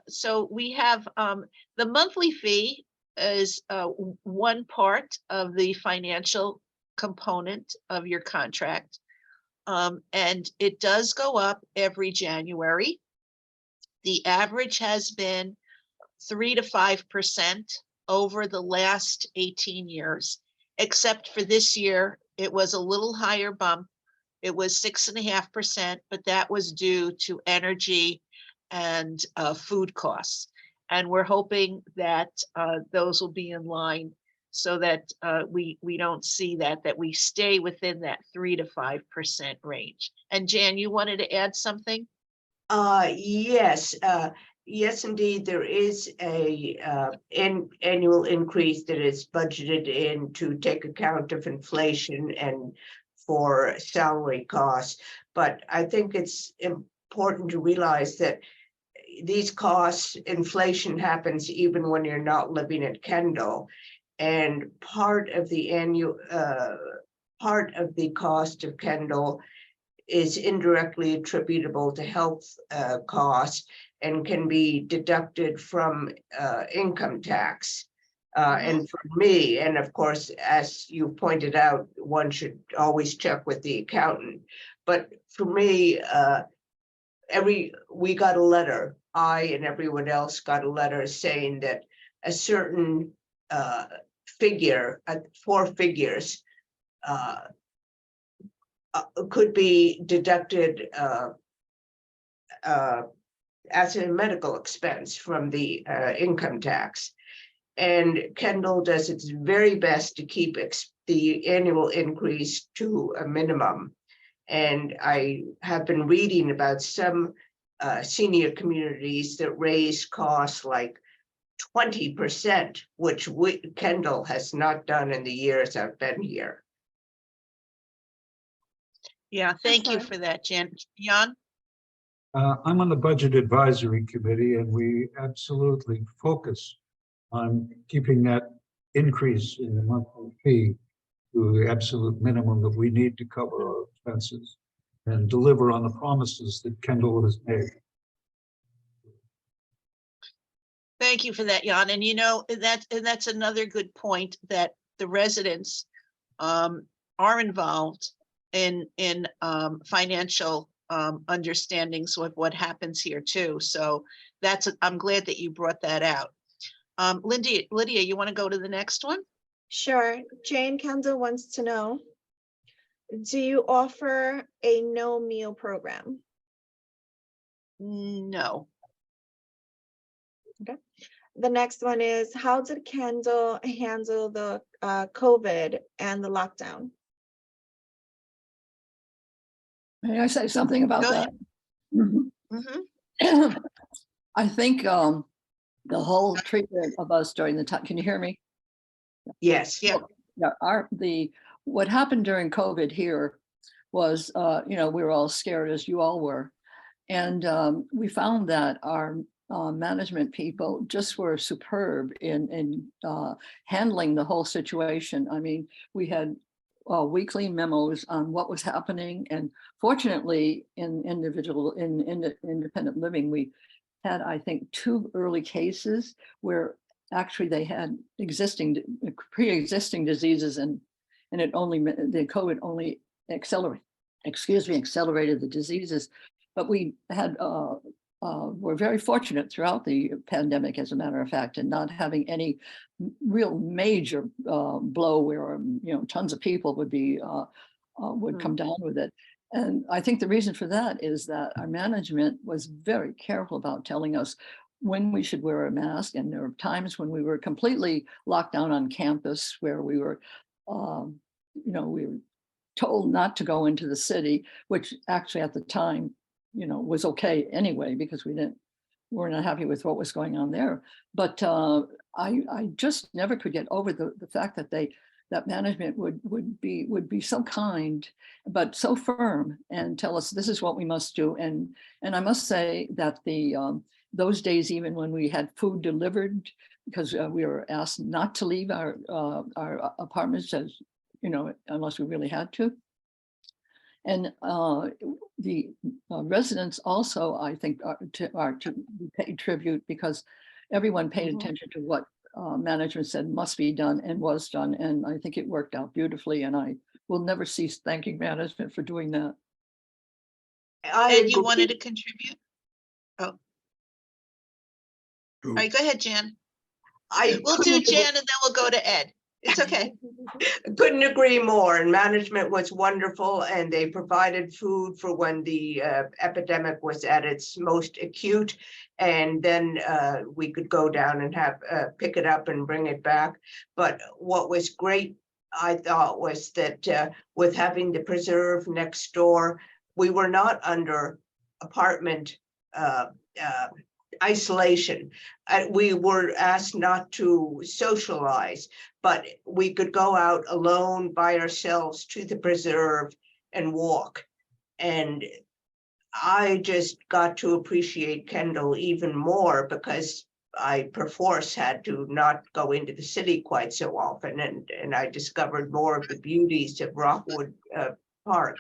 So we have the monthly fee is one part of the financial component of your contract. And it does go up every January. The average has been 3 to 5% over the last 18 years, except for this year, it was a little higher bump. It was 6.5%, but that was due to energy and food costs. And we're hoping that those will be in line so that we don't see that we stay within that 3 to 5% range. And Jan, you wanted to add something? Yes. Yes, indeed, there is a annual increase that is budgeted in to take account of inflation and for salary costs. But I think it's important to realize that these costs, inflation happens even when you're not living at Kendal. And part of the cost of Kendal is indirectly attributable to health costs and can be deducted from income tax. And for me, and of course, as you pointed out, one should always check with the accountant. But for me, we got a letter, I and everyone else got a letter saying that a certain figure, 4 figures, could be deducted as a medical expense from the income tax. And Kendal does its very best to keep the annual increase to a minimum. And I have been reading about some senior communities that raise costs like 20%, which Kendal has not done in the years I've been here. Yeah, thank you for that, Jan. Jan? I'm on the Budget Advisory Committee, and we absolutely focus on keeping that increase in the monthly fee to the absolute minimum that we need to cover our expenses and deliver on the promises that Kendal has made. Thank you for that, Jan. And that's another good point, that the residents are involved in financial understandings of what happens here too. So I'm glad that you brought that out. Lydia, you want to go to the next one? Sure. Jane Kendall wants to know, do you offer a no meal program? No. The next one is, how did Kendall handle the COVID and the lockdown? May I say something about Go that? Mhm. Mhm. I think the whole treatment of us during the time, can you hear me? Yes. Yeah. Yeah, what happened during COVID here was, we were all scared, as you all were. And we found that our management people just were superb in handling the whole situation. I mean, we had weekly memos on what was happening. And fortunately, in independent living, we had, I think, 2 early cases where actually they had pre-existing diseases, and the COVID only accelerated the diseases. But we had were very fortunate throughout the pandemic, as a matter of fact, in not having any real major blow where tons of people would come down with it. And I think the reason for that is that our management was very careful about telling us when we should wear a mask. And there were times when we were completely locked down on campus, where we were, we were told not to go into the city, which actually at the time, was okay anyway, because we're not happy with what was going on there. But I just never could get over the fact that that management would be so kind, but so firm, and tell us this is what we must do. And I must say that those days, even when we had food delivered, because we were asked not to leave our apartments, as unless we really had to. And the residents also, I think, are to be paid tribute, because everyone paid attention to what management said must be done and was done. And I think it worked out beautifully. And I will never cease thanking management for doing that. Ed, you wanted to contribute? Oh. All right, go ahead, Jan. We'll do Jan and then we'll go to Ed. It's okay. Couldn't agree more. And management was wonderful, and they provided food for when the epidemic was at its most acute. And then we could go down and have pick it up and bring it back. But what was great, I thought, was that with having the preserve next door, we were not under apartment isolation. We were asked not to socialize, but we could go out alone by ourselves to the preserve and walk. And I just got to appreciate Kendal even more, because I perforce had to not go into the city quite so often, and I discovered more of the beauties of Rockwood Park.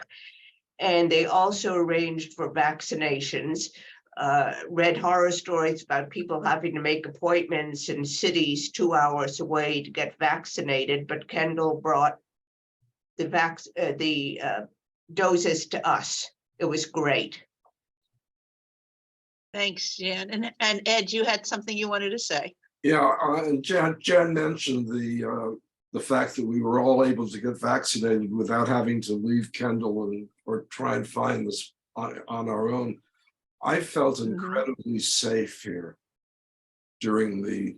And they also arranged for vaccinations. Read horror stories about people having to make appointments in cities 2 hours away to get vaccinated, but Kendal brought the doses to us. It was great. Thanks, Jan. And Ed, you had something you wanted to say. Yeah, and Jan mentioned the fact that we were all able to get vaccinated without having to leave Kendal or try and find this on our own. I felt incredibly safe here during the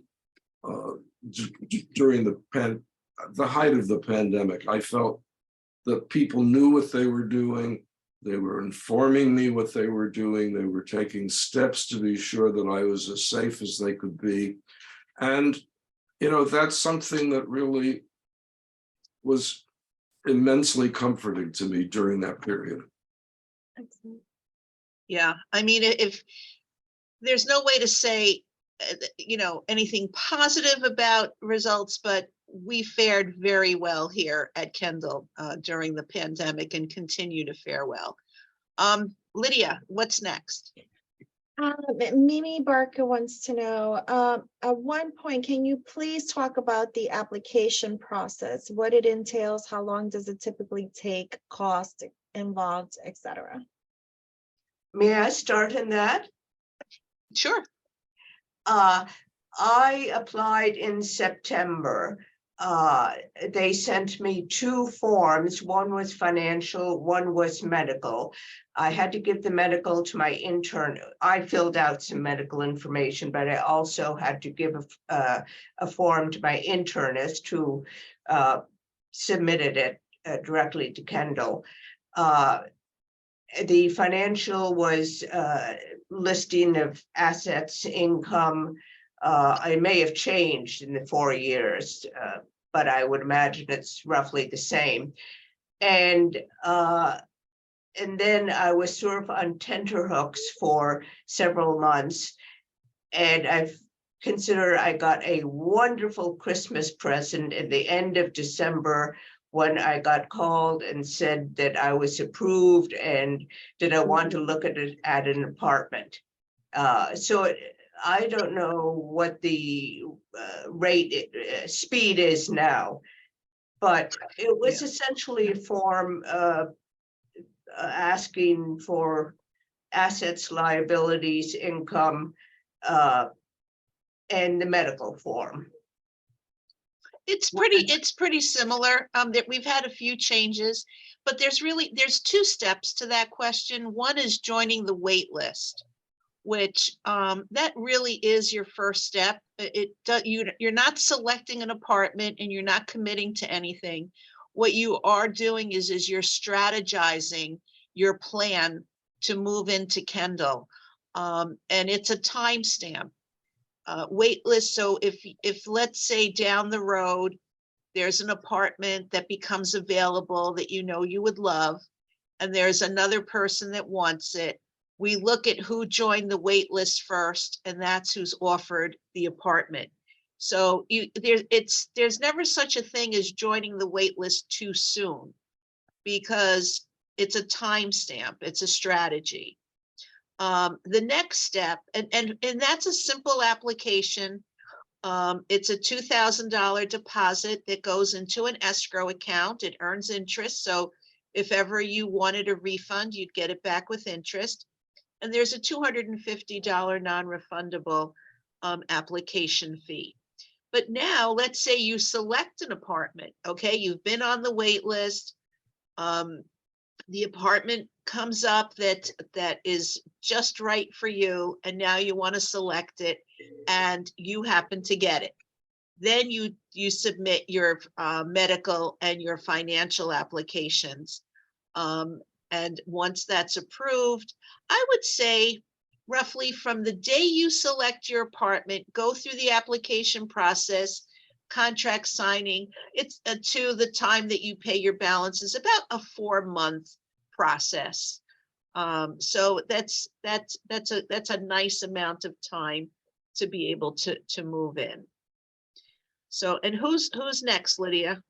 height of the pandemic. I felt that people knew what they were doing. They were informing me what they were doing. They were taking steps to be sure that I was as safe as they could be. And, that's something that really was immensely comforting to me during that period. Excellent. Yeah, I mean, if there's no way to say, anything positive about results, but we fared very well here at Kendal during the pandemic and continue to fare well. Lydia, what's next? Mimi Barker wants to know, at one point, can you please talk about the application process, what it entails, how long does it typically take, cost involved, etc.? May I start in that? Sure. I applied in September. They sent me 2 forms. One was financial, one was medical. I had to give the medical to my intern. I filled out some medical information, but I also had to give a form to my internist who submitted it directly to Kendal. The financial was listing of assets, income. I may have changed in the 4 years, but I would imagine it's roughly the same. And then I was sort of on tenterhooks for several months. And I consider I got a wonderful Christmas present at the end of December when I got called and said that I was approved and did I want to look at it at an apartment. So I don't know what the speed is now, but it was essentially a form asking for assets, liabilities, income, and the medical form. It's pretty similar. That we've had a few changes, but there's 2 steps to that question. One is joining the wait list, which that really is your first step. You're not selecting an apartment and you're not committing to anything. What you are doing is you're strategizing your plan to move into Kendal, and it's a timestamp. Wait list. So if let's say down the road there's an apartment that becomes available that you would love, and there's another person that wants it, we look at who joined the wait list first, and that's who's offered the apartment. So there's never such a thing as joining the wait list too soon, because it's a timestamp, it's a strategy. The next step, and that's a simple application. It's a $2,000 deposit that goes into an escrow account. It earns interest. So if ever you wanted a refund, you'd get it back with interest. And there's a $250 non-refundable application fee. But now let's say you select an apartment. Okay, you've been on the wait list. The apartment comes up that is just right for you, and now you want to select it, and you happen to get it. Then you submit your medical and your financial applications, and once that's approved, I would say roughly from the day you select your apartment, go through the application process, contract signing, it's to the time that you pay your balance is about a 4-month process. So that's a nice amount of time to be able to move in. So, and who's next, Lydia?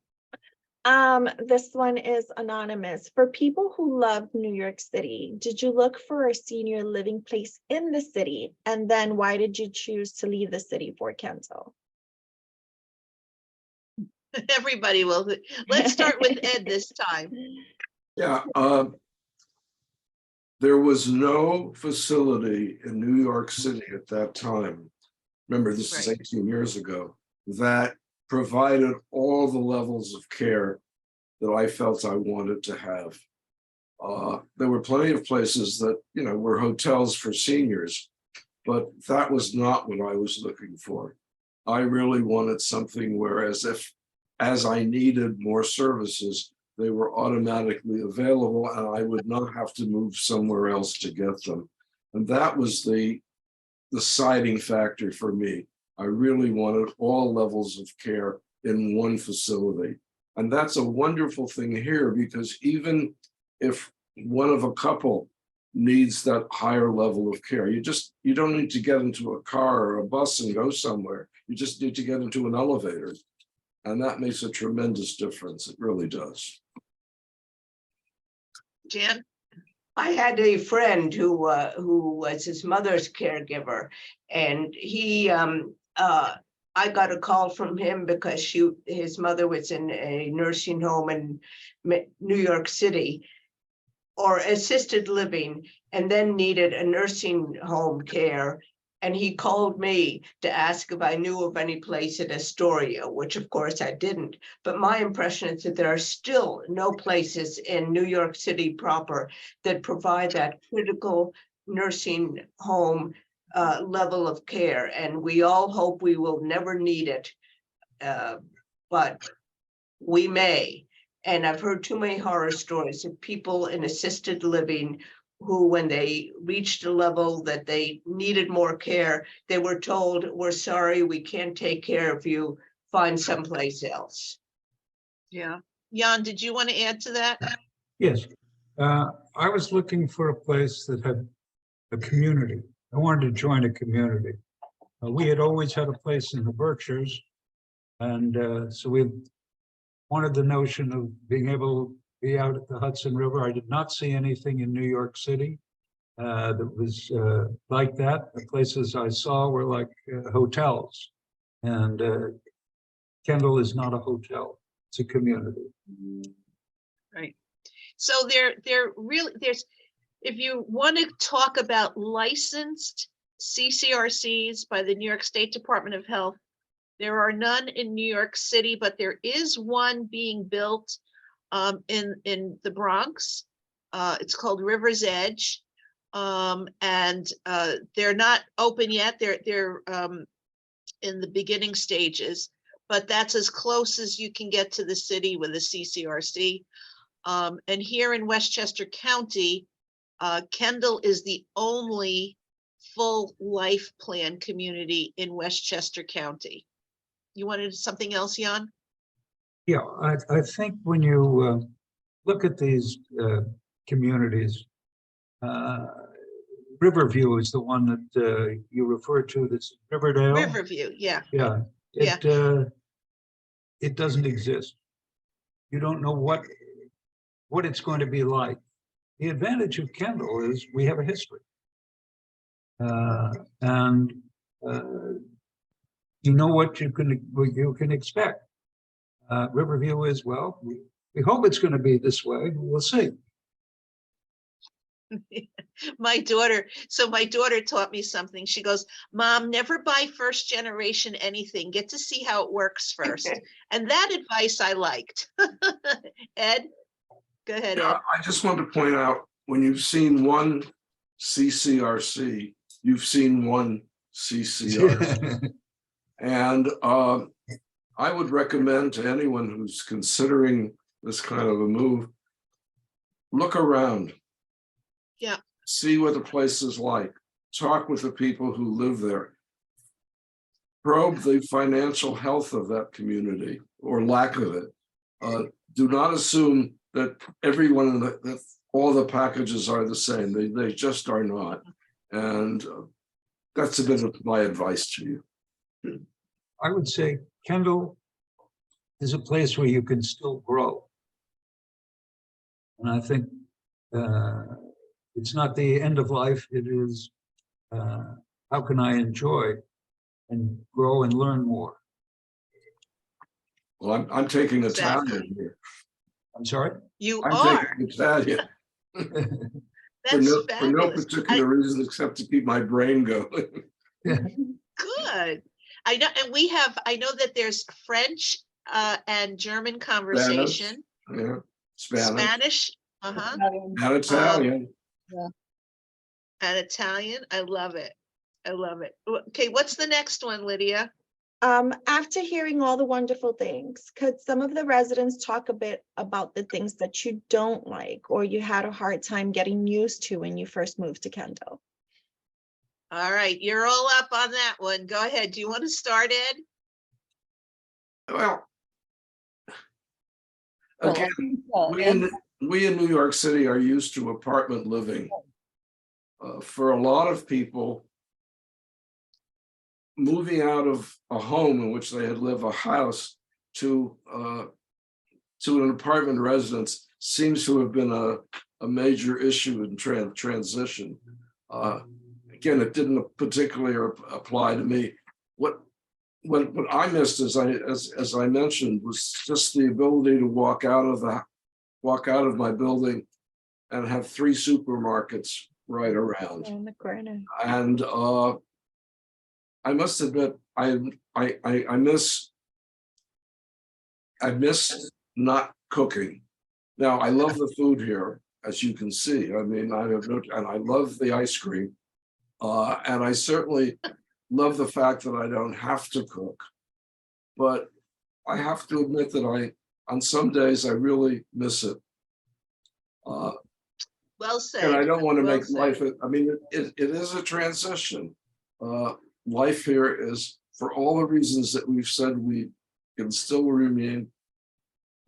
This one is anonymous. For people who love New York City, did you look for a senior living place in the city? And then why did you choose to leave the city for Kendal? Everybody will. Let's start with Ed this time. Yeah, there was no facility in New York City at that time. Remember, this is 18 years ago, that provided all the levels of care that I felt I wanted to have. There were plenty of places that, were hotels for seniors, but that was not what I was looking for. I really wanted something where as I needed more services, they were automatically available and I would not have to move somewhere else to get them. And that was the deciding factor for me. I really wanted all levels of care in one facility. And that's a wonderful thing here, because even if one of a couple needs that higher level of care, you don't need to get into a car or a bus and go somewhere. You just need to get into an elevator. And that makes a tremendous difference. It really does. Jan? I had a friend who was his mother's caregiver, and I got a call from him because his mother was in a nursing home in New York City, or assisted living, and then needed a nursing home care. And he called me to ask if I knew of any place in Astoria, which of course I didn't. But my impression is that there are still no places in New York City proper that provide that critical nursing home level of care. And we all hope we will never need it, but we may. And I've heard too many horror stories of people in assisted living who, when they reached a level that they needed more care, they were told, we're sorry, we can't take care of you, find someplace else. Yeah. Jan, did you want to add to that? Yes, I was looking for a place that had a community. I wanted to join a community. We had always had a place in the Berkshires, and so we wanted the notion of being able to be out at the Hudson River. I did not see anything in New York City that was like that. The places I saw were like hotels, and Kendal is not a hotel, it's a community. Right. So there really, if you want to talk about licensed CCRCs by the New York State Department of Health, there are none in New York City, but there is one being built in the Bronx. It's called River's Edge, and they're not open yet. They're in the beginning stages, but that's as close as you can get to the city with a CCRC. And here in Westchester County, Kendal is the only full life plan community in Westchester County. You wanted something else, Jan? Yeah, I think when you look at these communities, Riverview is the one that you referred to. That's Riverdale. Riverview, yeah. Yeah, it doesn't exist. You don't know what it's going to be like. The advantage of Kendal is we have a history, and you know what you can expect. Riverview is, well, we hope it's going to be this way. We'll see. My daughter taught me something. She goes, Mom, never buy first generation anything. Get to see how it works first. And that advice I liked. Ed, go ahead, Ed. I just want to point out, when you've seen one CCRC, you've seen one CCRC. And I would recommend to anyone who's considering this kind of a move, look around. Yeah. See what the place is like. Talk with the people who live there. Probe the financial health of that community or lack of it. Do not assume that everyone, that all the packages are the same. They just are not. And that's a bit of my advice to you. I would say Kendal is a place where you can still grow. And I think it's not the end of life. It is, how can I enjoy and grow and learn more? Well, I'm taking Exactly. Italian here. I'm sorry? You I'm are. taking Italian. That's for no fabulous. particular reason except to keep my brain going. Good. I know, and I know that there's French and German conversation. Yeah, Spanish. Uh-huh. And Italian. And Italian. I love it. I love it. Okay, what's the next one, Lydia? After hearing all the wonderful things, could some of the residents talk a bit about the things that you don't like or you had a hard time getting used to when you first moved to Kendal? All right, you're all up on that one. Go ahead. Do you want to start, Ed? Well, Well, again, and we in New York City are used to apartment living. For a lot of people, moving out of a home in which they had lived, a house, to an apartment residence seems to have been a major issue in transition. Again, it didn't particularly apply to me. What I missed, as I mentioned, was just the ability to walk out of my building and have 3 supermarkets right around. On the corner. And I must admit, I miss not cooking. Now, I love the food here, as you can see. I mean, and I love the ice cream. And I certainly love the fact that I don't have to cook. But I have to admit that on some days, I really miss it. Well said. And I don't want to Well make said. life, I mean, it is a transition. Life here is, for all the reasons that we've said, we can still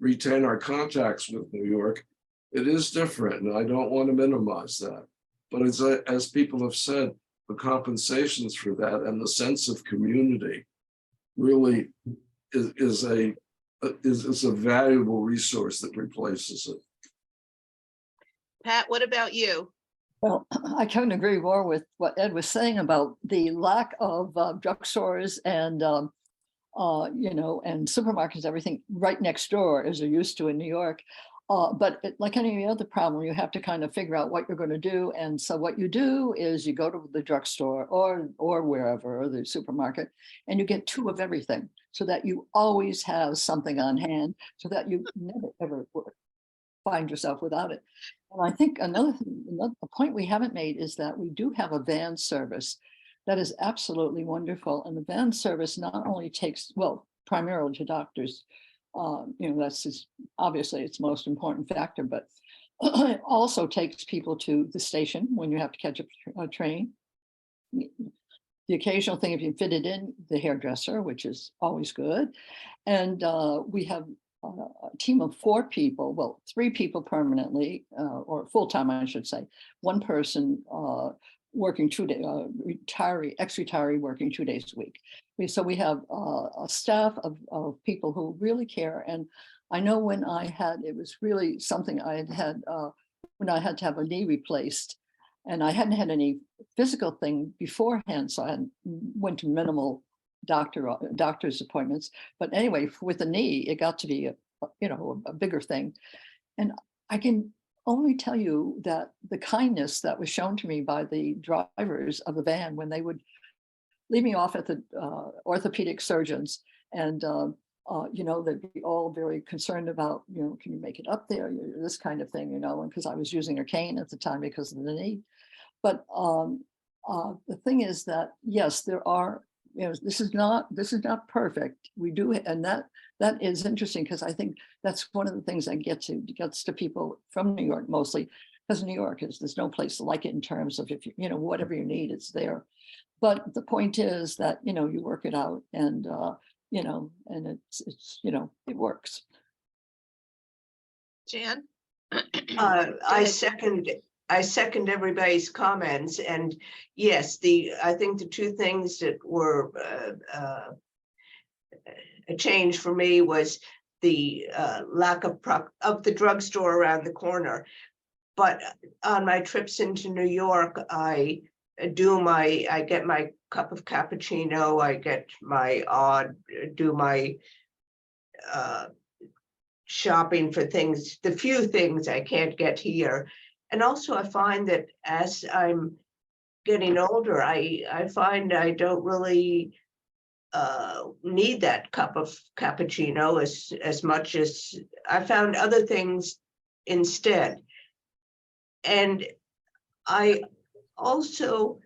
retain our contacts with New York. It is different, and I don't want to minimize that. But as people have said, the compensations for that and the sense of community really is a valuable resource that replaces it. Pat, what about you? Well, I couldn't agree more with what Ed was saying about the lack of drugstores and, and supermarkets, everything right next door as they're used to in New York. But like any other problem, you have to kind of figure out what you're going to do. And so what you do is you go to the drugstore or wherever, or the supermarket, and you get 2 of everything so that you always have something on hand so that you never, ever find yourself without it. And I think another point we haven't made is that we do have a van service that is absolutely wonderful. And the van service not only takes, well, primarily to doctors, that's obviously its most important factor, but it also takes people to the station when you have to catch a train. The occasional thing, if you fit it in, the hairdresser, which is always good. And we have a team of 4 people, well, 3 people permanently, or full-time, I should say. 1 person working 2 days, ex-retiree working 2 days a week. So we have a staff of people who really care. And I know when it was really something I had when I had to have a knee replaced, and I hadn't had any physical thing beforehand, so I went to minimal doctor's appointments. But anyway, with the knee, it got to be a bigger thing. And I can only tell you that the kindness that was shown to me by the drivers of the van when they would leave me off at the orthopedic surgeons, and they'd be all very concerned about, can you make it up there, this kind of thing, and because I was using a cane at the time because of the knee. But the thing is that, yes, there are, this is not perfect. We do, and that is interesting, because I think that's one of the things that gets to people from New York mostly, because New York there's no place like it in terms of, if whatever you need, it's there. But the point is that, you work it out, and, and it's it works. Jan? I second everybody's comments, and yes, I think the 2 things that were a change for me was the lack of the drugstore around the corner. But on my trips into New York, I get my cup of cappuccino, I get do my shopping for things, the few things I can't get here. And also I find that as I'm getting older, I find I don't really need that cup of cappuccino as much as I found other things instead. And I also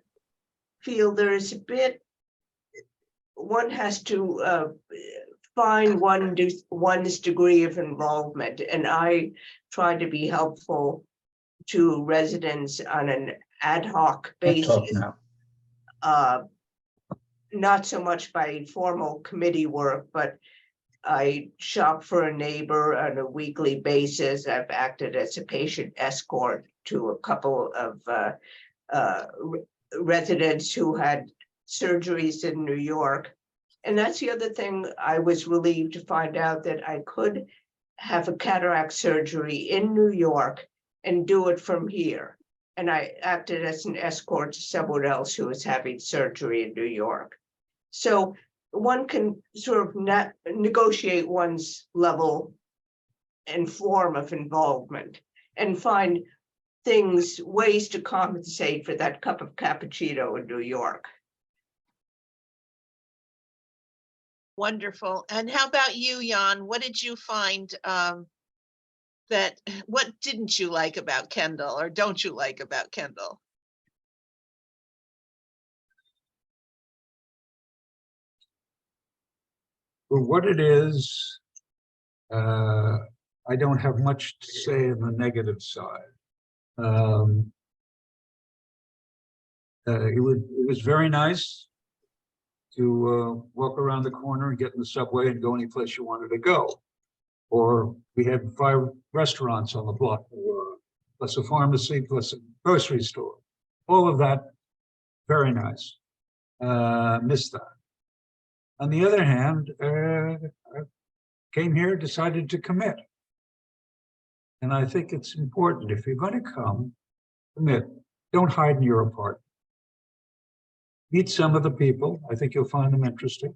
feel there's a bit, one has to find one's degree of involvement, and I try to be helpful to residents on an ad hoc basis. Not so much by formal committee work, but I shop for a neighbor on a weekly basis. I've acted as a patient escort to a couple of residents who had surgeries in New York. And that's the other thing, I was relieved to find out that I could have a cataract surgery in New York and do it from here. And I acted as an escort to someone else who was having surgery in New York. So one can sort of negotiate one's level and form of involvement and find things, ways to compensate for that cup of cappuccino in New York. Wonderful. And how about you, Jan? What did you find what didn't you like about Kendal, or don't you like about Kendal? For what it is, I don't have much to say on the negative side. It was very nice to walk around the corner and get in the subway and go any place you wanted to go. Or we had 5 restaurants on the block, plus a pharmacy, plus a grocery store. All of that, very nice. Missed that. On the other hand, I came here, decided to commit. And I think it's important, if you're going to come, commit. Don't hide in your apartment. Meet some of the people. I think you'll find them interesting.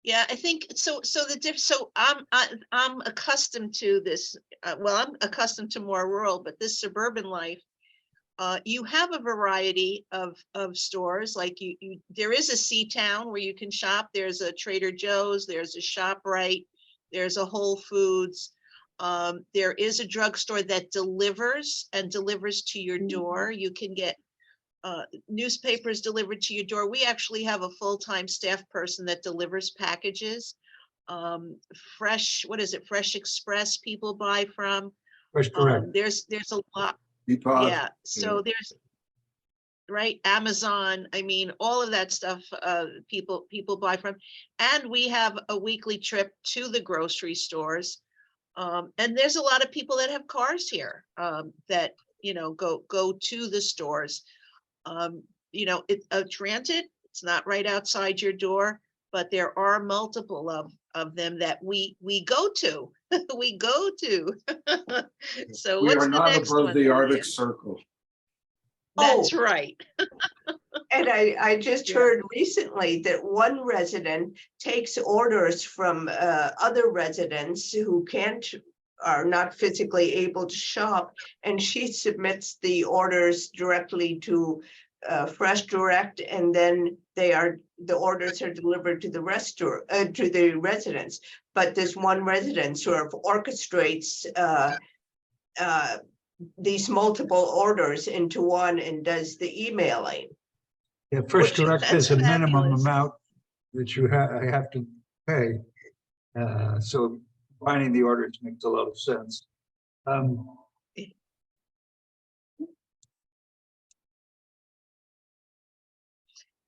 Yeah, I think so. So I'm accustomed to this. Well, I'm accustomed to more rural, but this suburban life, you have a variety of stores. Like there is a C-Town where you can shop. There's a Trader Joe's. There's a ShopRite. There's a Whole Foods. There is a drugstore that delivers to your door. You can get newspapers delivered to your door. We actually have a full-time staff person that delivers packages. Fresh, what is it? Fresh Express people buy from. Fresh Direct. There's a lot. Depot. Yeah. So there's right. Amazon. I mean, all of that stuff people buy from. And we have a weekly trip to the grocery stores. And there's a lot of people that have cars here that, go to the stores. Granted, it's not right outside your door, but there are multiple of them that we go to. We go to. So We what's are the not next above one? the Arctic Lillian? Circle. That's Oh. right. And I just Yeah. heard recently that one resident takes orders from other residents who are not physically able to shop, and she submits the orders directly to Fresh Direct, and then the orders are delivered to the residents. But this one resident sort of orchestrates these multiple orders into one and does the emailing. Yeah, Fresh Direct That's is a minimum fabulous. amount that I have to pay. So finding the orders makes a lot of sense.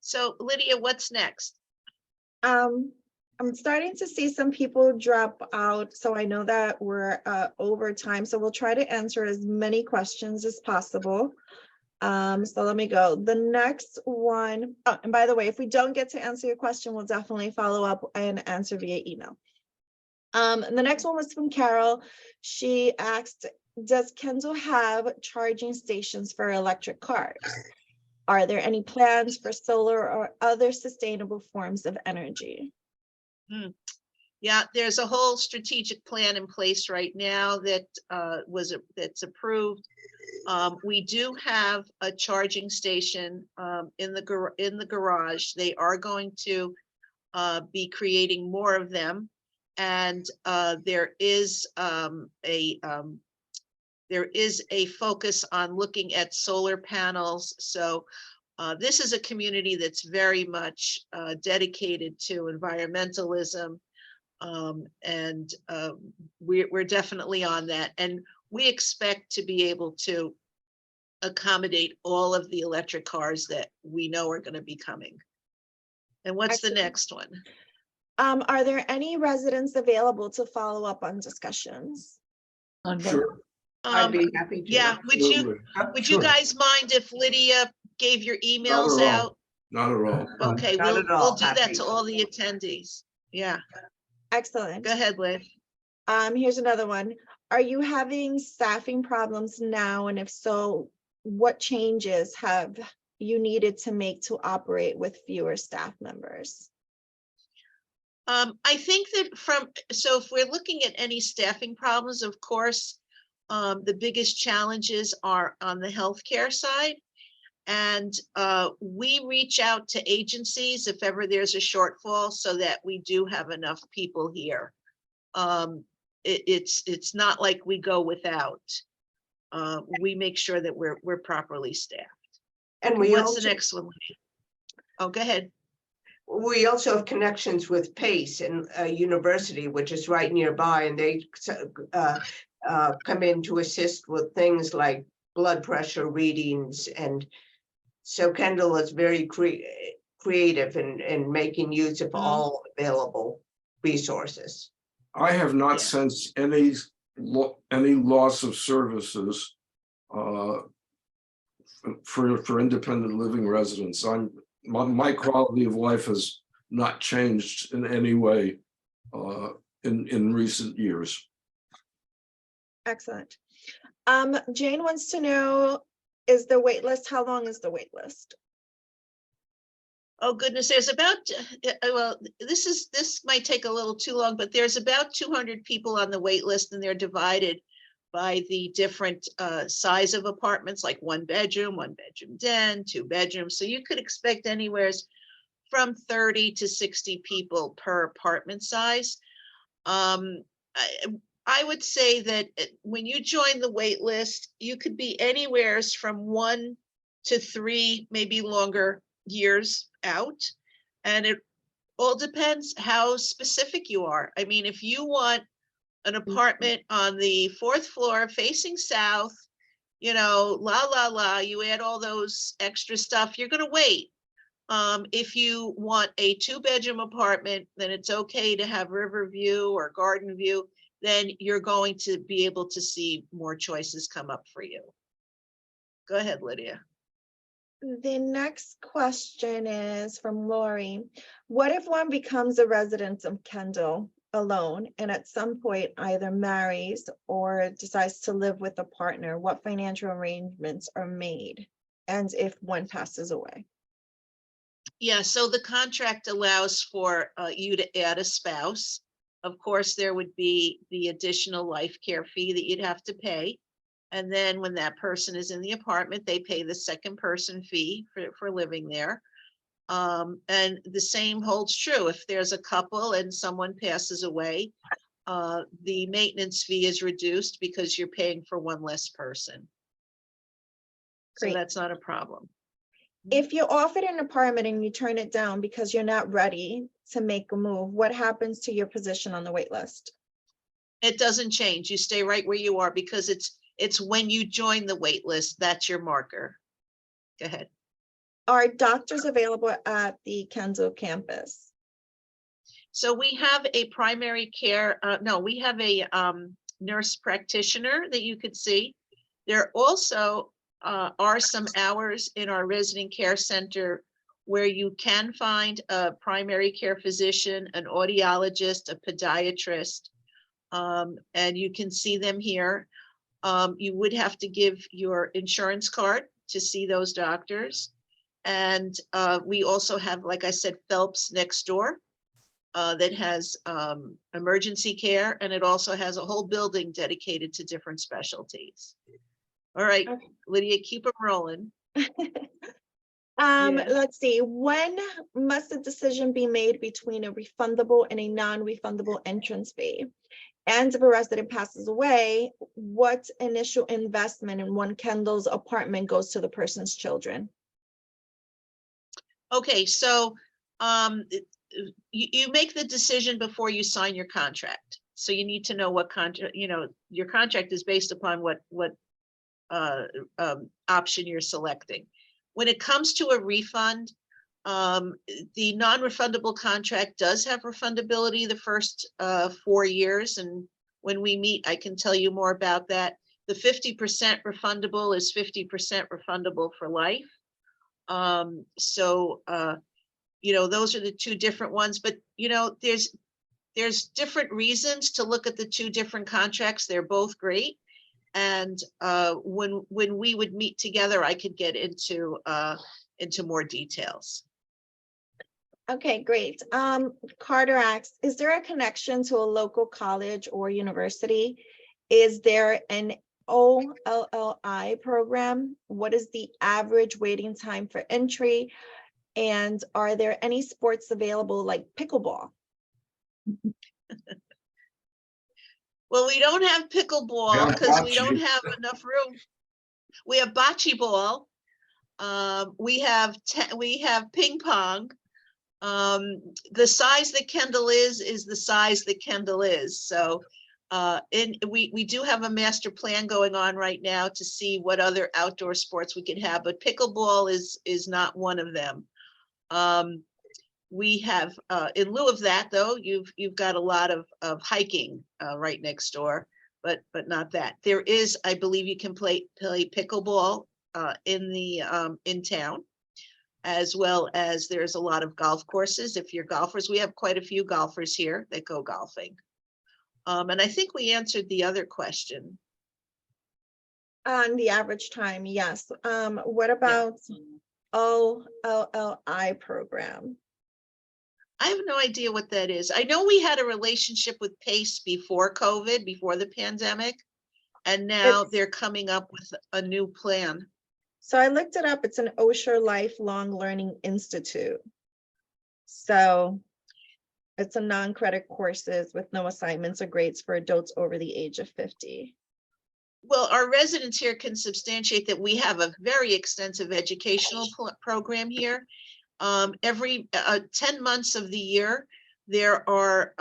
So Lydia, what's next? I'm starting to see some people drop out, so I know that we're over time, so we'll try to answer as many questions as possible. So let me go. The next one, oh, and by the way, if we don't get to answer your question, we'll definitely follow up and answer via email. And the next one was from Carol. She asked, does Kendal have charging stations for electric cars? Are there any plans for solar or other sustainable forms of energy? Yeah, there's a whole strategic plan in place right now that that's approved. We do have a charging station in the garage. They are going to be creating more of them, and there is a focus on looking at solar panels. So this is a community that's very much dedicated to environmentalism, and we're definitely on that. And we expect to be able to accommodate all of the electric cars that we know are going to be coming. And what's the next one? Are there any residents available to follow up on discussions? Sure. I'd be happy to. Yeah, would you Sure. guys mind if Lydia gave your emails Not at all. out? Not at all. Okay, Not we'll at all. do that Happy. to all the attendees. Yeah, Excellent. go ahead, Liv. Here's another one. Are you having staffing problems now? And if so, what changes have you needed to make to operate with fewer staff members? I think that so if we're looking at any staffing problems, of course, the biggest challenges are on the healthcare side. And we reach out to agencies if ever there's a shortfall so that we do have enough people here. It's not like we go without. We make sure that we're properly staffed. And we What's also, the next one? Oh, go ahead. we also have connections with Pace and a university, which is right nearby, and they come in to assist with things like blood pressure readings. And so Kendall is very creative in making use of all available resources. I have not Yeah. sensed any loss of services for independent living residents. My quality of life has not changed in any way in recent years. Excellent. Jane wants to know, is the wait list, how long is the wait list? Oh, goodness, there's about, well, this might take a little too long, but there's about 200 people on the wait list, and they're divided by the different size of apartments, like one bedroom den, 2 bedrooms. So you could expect anywhere from 30 to 60 people per apartment size. I would say that when you join the wait list, you could be anywhere from 1 to 3, maybe longer years out. And it all depends how specific you are. I mean, if you want an apartment on the 4th floor facing south, you know, you add all those extra stuff, you're going to wait. If you want a 2-bedroom apartment, then it's okay to have river view or garden view. Then you're going to be able to see more choices come up for you. Go ahead, Lydia. The next question is from Lori. What if one becomes a resident of Kendal alone and at some point either marries or decides to live with a partner? What financial arrangements are made? And if one passes away? Yeah, so the contract allows for you to add a spouse. Of course, there would be the additional life care fee that you'd have to pay. And then when that person is in the apartment, they pay the second person fee for living there. And the same holds true if there's a couple and someone passes away, the maintenance fee is reduced because you're paying for one less person. So Great. that's not a problem. If you're offered an apartment and you turn it down because you're not ready to make a move, what happens to your position on the wait list? It doesn't change. You stay right where you are because it's when you join the wait list, that's your marker. Go ahead. Are doctors available at the Kendal campus? So we have a primary care, no, we have a nurse practitioner that you could see. There also are some hours in our resident care center where you can find a primary care physician, an audiologist, a podiatrist, and you can see them here. You would have to give your insurance card to see those doctors. And we also have, like I said, Phelps next door that has emergency care, and it also has a whole building dedicated to different specialties. All right, Okay. Lydia, keep them rolling. Yeah. Let's see, when must a decision be made between a refundable and a non-refundable entrance fee? And if a resident passes away, what initial investment in one Kendal's apartment goes to the person's children? Okay, so you make the decision before you sign your contract. So you need to know what contract, you know, your contract is based upon what option you're selecting. When it comes to a refund, the non-refundable contract does have refundability the first 4 years. And when we meet, I can tell you more about that. The 50% refundable is 50% refundable for life. So, you know, those are the two different ones, but, you know, there's different reasons to look at the two different contracts. They're both great. And when we would meet together, I could get into more details. Okay, great. Carter asks, is there a connection to a local college or university? Is there an OLLI program? What is the average waiting time for entry? And are there any sports available like pickleball? Well, we don't have pickleball Yeah, because we don't bocce. have enough room. We have bocce ball. We have ping pong. The size that Kendal is the size that Kendal is. So we do have a master plan going on right now to see what other outdoor sports we can have, but pickleball is not one of them. We have in lieu of that, though, you've got a lot of hiking right next door, but not that. There is, I believe, you can play pickleball in town, as well as there's a lot of golf courses. If you're golfers, we have quite a few golfers here that go golfing. And I think we answered the other question. On the average time, yes. What about OLLI program? I have no idea what that is. I know we had a relationship with PACE before COVID, before the pandemic, and now It's- they're coming up with a new plan. So I looked it up. It's an Osher Lifelong Learning Institute. So it's a non-credit courses with no assignments or grades for adults over the age of 50. Well, our residents here can substantiate that we have a very extensive educational program here. Every 10 months of the year, there are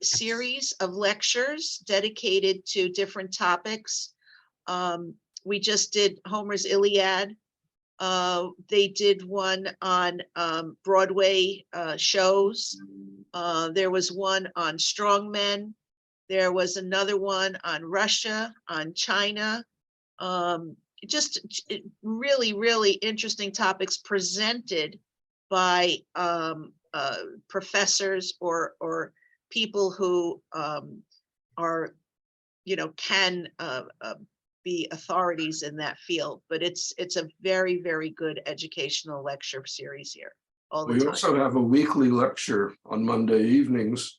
series of lectures dedicated to different topics. We just did Homer's Iliad. They did one on Broadway shows. There was one on strongmen. There was another one on Russia, on China. Just really, really interesting topics presented by professors or people who are, can be authorities in that field. But it's a very, very good educational lecture series here all the We time. also have a weekly lecture on Monday evenings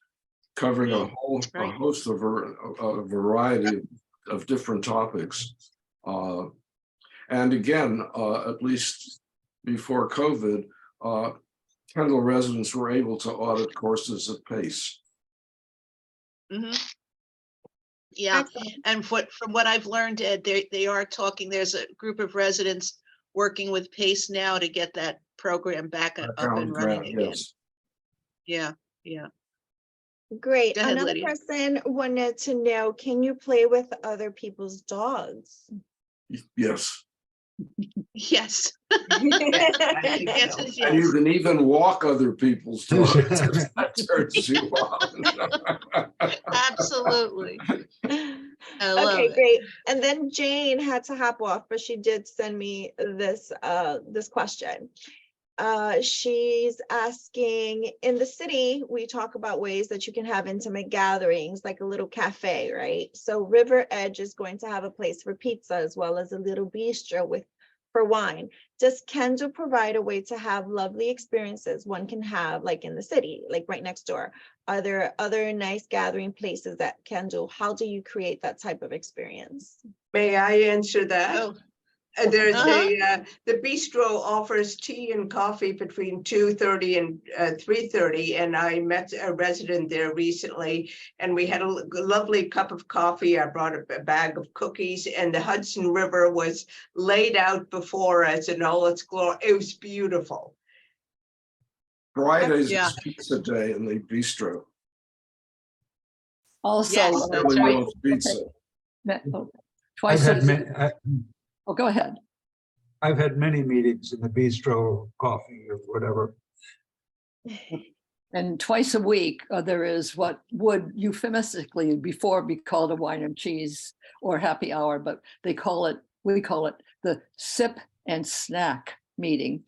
covering a Right. host of a variety of different topics. And again, at least before COVID, Kendal residents were able to audit courses at PACE. Mhm. Yeah, Excellent. and from what I've learned, Ed, they are talking, there's a group of residents working with PACE now to get that program back up and running again. Yes. Yeah. Great. Go ahead, Another Lydia. person wanted to know, can you play with other people's dogs? Yes. Yes. I think Yes, so. is And you yes. can even walk other people's dogs if that turns you on. Absolutely. I love Okay, it. great. And then Jane had to hop off, but she did send me this question. She's asking, in the city, we talk about ways that you can have intimate gatherings, like a little cafe, right? So River Edge is going to have a place for pizza as well as a little bistro for wine. Does Kendal provide a way to have lovely experiences one can have like in the city, like right next door? Are there other nice gathering places that Kendal? How do you create that type of experience? May I answer that? Oh, There's Uh-huh. the bistro offers tea and coffee between 2:30 and 3:30, and I met a resident there recently, and we had a lovely cup of coffee. I brought a bag of cookies, and the Hudson River was laid out before us in all its glory. It was beautiful. Fridays Yeah. is pizza day in the bistro. Also, Yes, that's Really right. loves pizza. oh, I've twice, had a- many, oh, go ahead. I've had many meetings in the bistro, coffee or whatever. And twice a week, there is what would euphemistically before be called a wine and cheese or happy hour, but we call it the sip and snack meeting.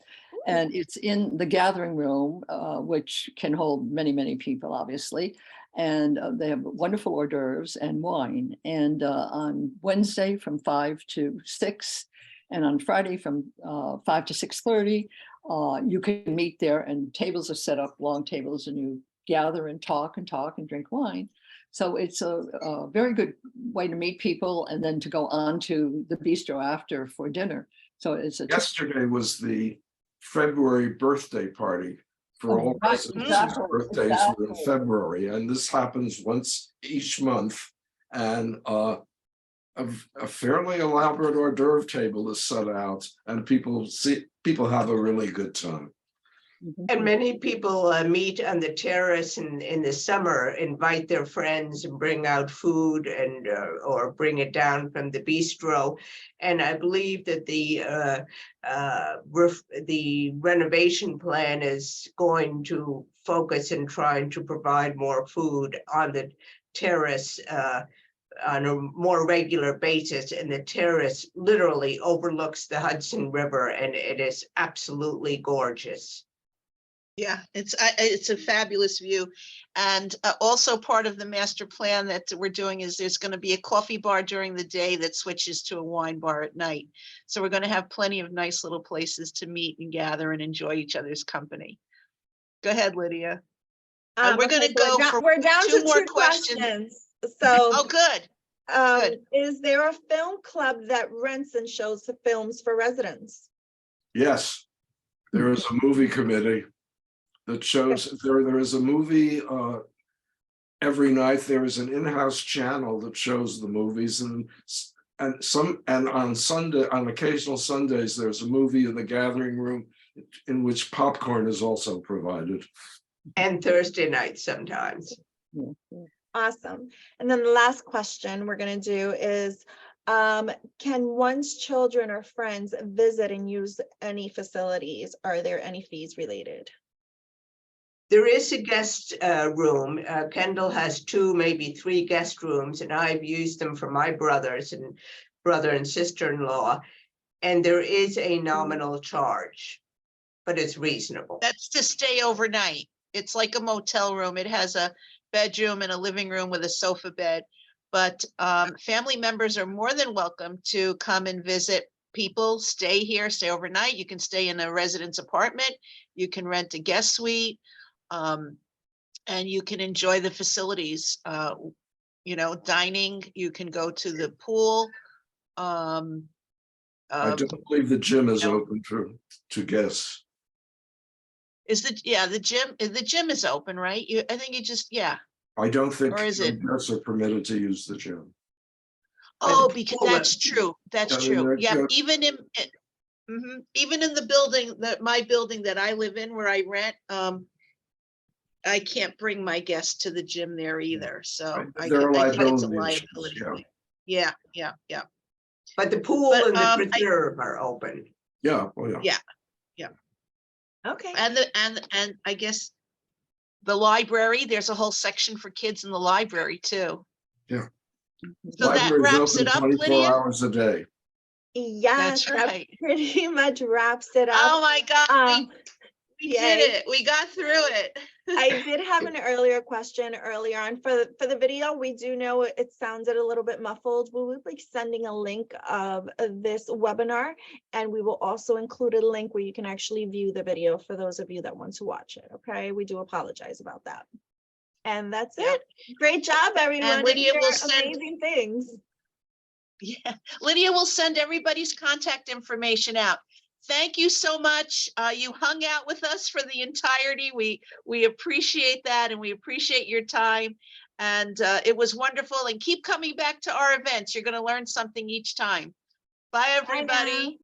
And it's in the gathering room, which can hold many, many people, obviously. And they have wonderful hors d'oeuvres and wine. And on Wednesday from 5 to 6, and on Friday from 5 to 6:30, you can meet there, and tables are set up, long tables, and you gather and talk and drink wine. So it's a very good way to meet people, and then to go on to the bistro after for dinner. So it's a Yesterday was the February birthday party for Oh, all right, residents whose exactly, birthdays were in exactly. February, and this happens once each month. And a fairly elaborate hors d'oeuvre table is set out, and people have a really good time. And many people meet on the terrace in the summer, invite their friends and bring out food and or bring it down from the bistro. And I believe that the renovation plan is going to focus in trying to provide more food on the terrace on a more regular basis. And the terrace literally overlooks the Hudson River, and it is absolutely gorgeous. Yeah, it's a fabulous view. And also part of the master plan that we're doing is there's going to be a coffee bar during the day that switches to a wine bar at night. So we're going to have plenty of nice little places to meet and gather and enjoy each other's company. Go ahead, Lydia. We're going to go for we're down two to more two questions. So, Oh, good. good. is there a film club that rents and shows the films for residents? Yes, there is a movie committee that shows there is a movie every night. There is an in-house channel that shows the movies, and on occasional Sundays there's a movie in the gathering room in which popcorn is also provided. And Thursday night sometimes. Awesome. And then the last question we're going to do is, can one's children or friends visit and use any facilities? Are there any fees related? There is a guest room. Kendal has 2, maybe 3 guest rooms, and I've used them for my brother and sister-in-law. And there is a nominal charge, but it's reasonable. That's to stay overnight. It's like a motel room. It has a bedroom and a living room with a sofa bed. But family members are more than welcome to come and visit. People stay here, stay overnight. You can stay in a residence apartment. You can rent a guest suite. And you can enjoy the facilities, dining, you can go to the pool. I don't believe the gym is open to guests. The gym is open, right? I think you just, I don't think or is it? guests are permitted to use the gym. Oh, because that's true. That's true. Yeah, even in the building my building that I live in, where I rent, I can't bring my guests to the gym there either. So I think it's a liability. Yeah. But the pool and the preserve are open. Yeah. Oh, yeah. Yeah. Okay. And I guess the library, there's a whole section for kids in the library too. Yeah. So that wraps it up, 24 Lydia. hours a day. Yes, That's right. that pretty much wraps it up. Oh my God, we yay. did it. We got through it. I did have an earlier question earlier on for the video. We do know it sounded a little bit muffled. We will be sending a link of this webinar, and we will also include a link where you can actually view the video for those of you that want to watch it. Okay, we do apologize about that. And that's it. Great job, everyone. And Lydia will send amazing things. Yeah, Lydia will send everybody's contact information out. Thank you so much. You hung out with us for the entirety. We appreciate that, and we appreciate your time. And it was wonderful. And keep coming back to our events. You're going to learn something each time. Bye, everybody.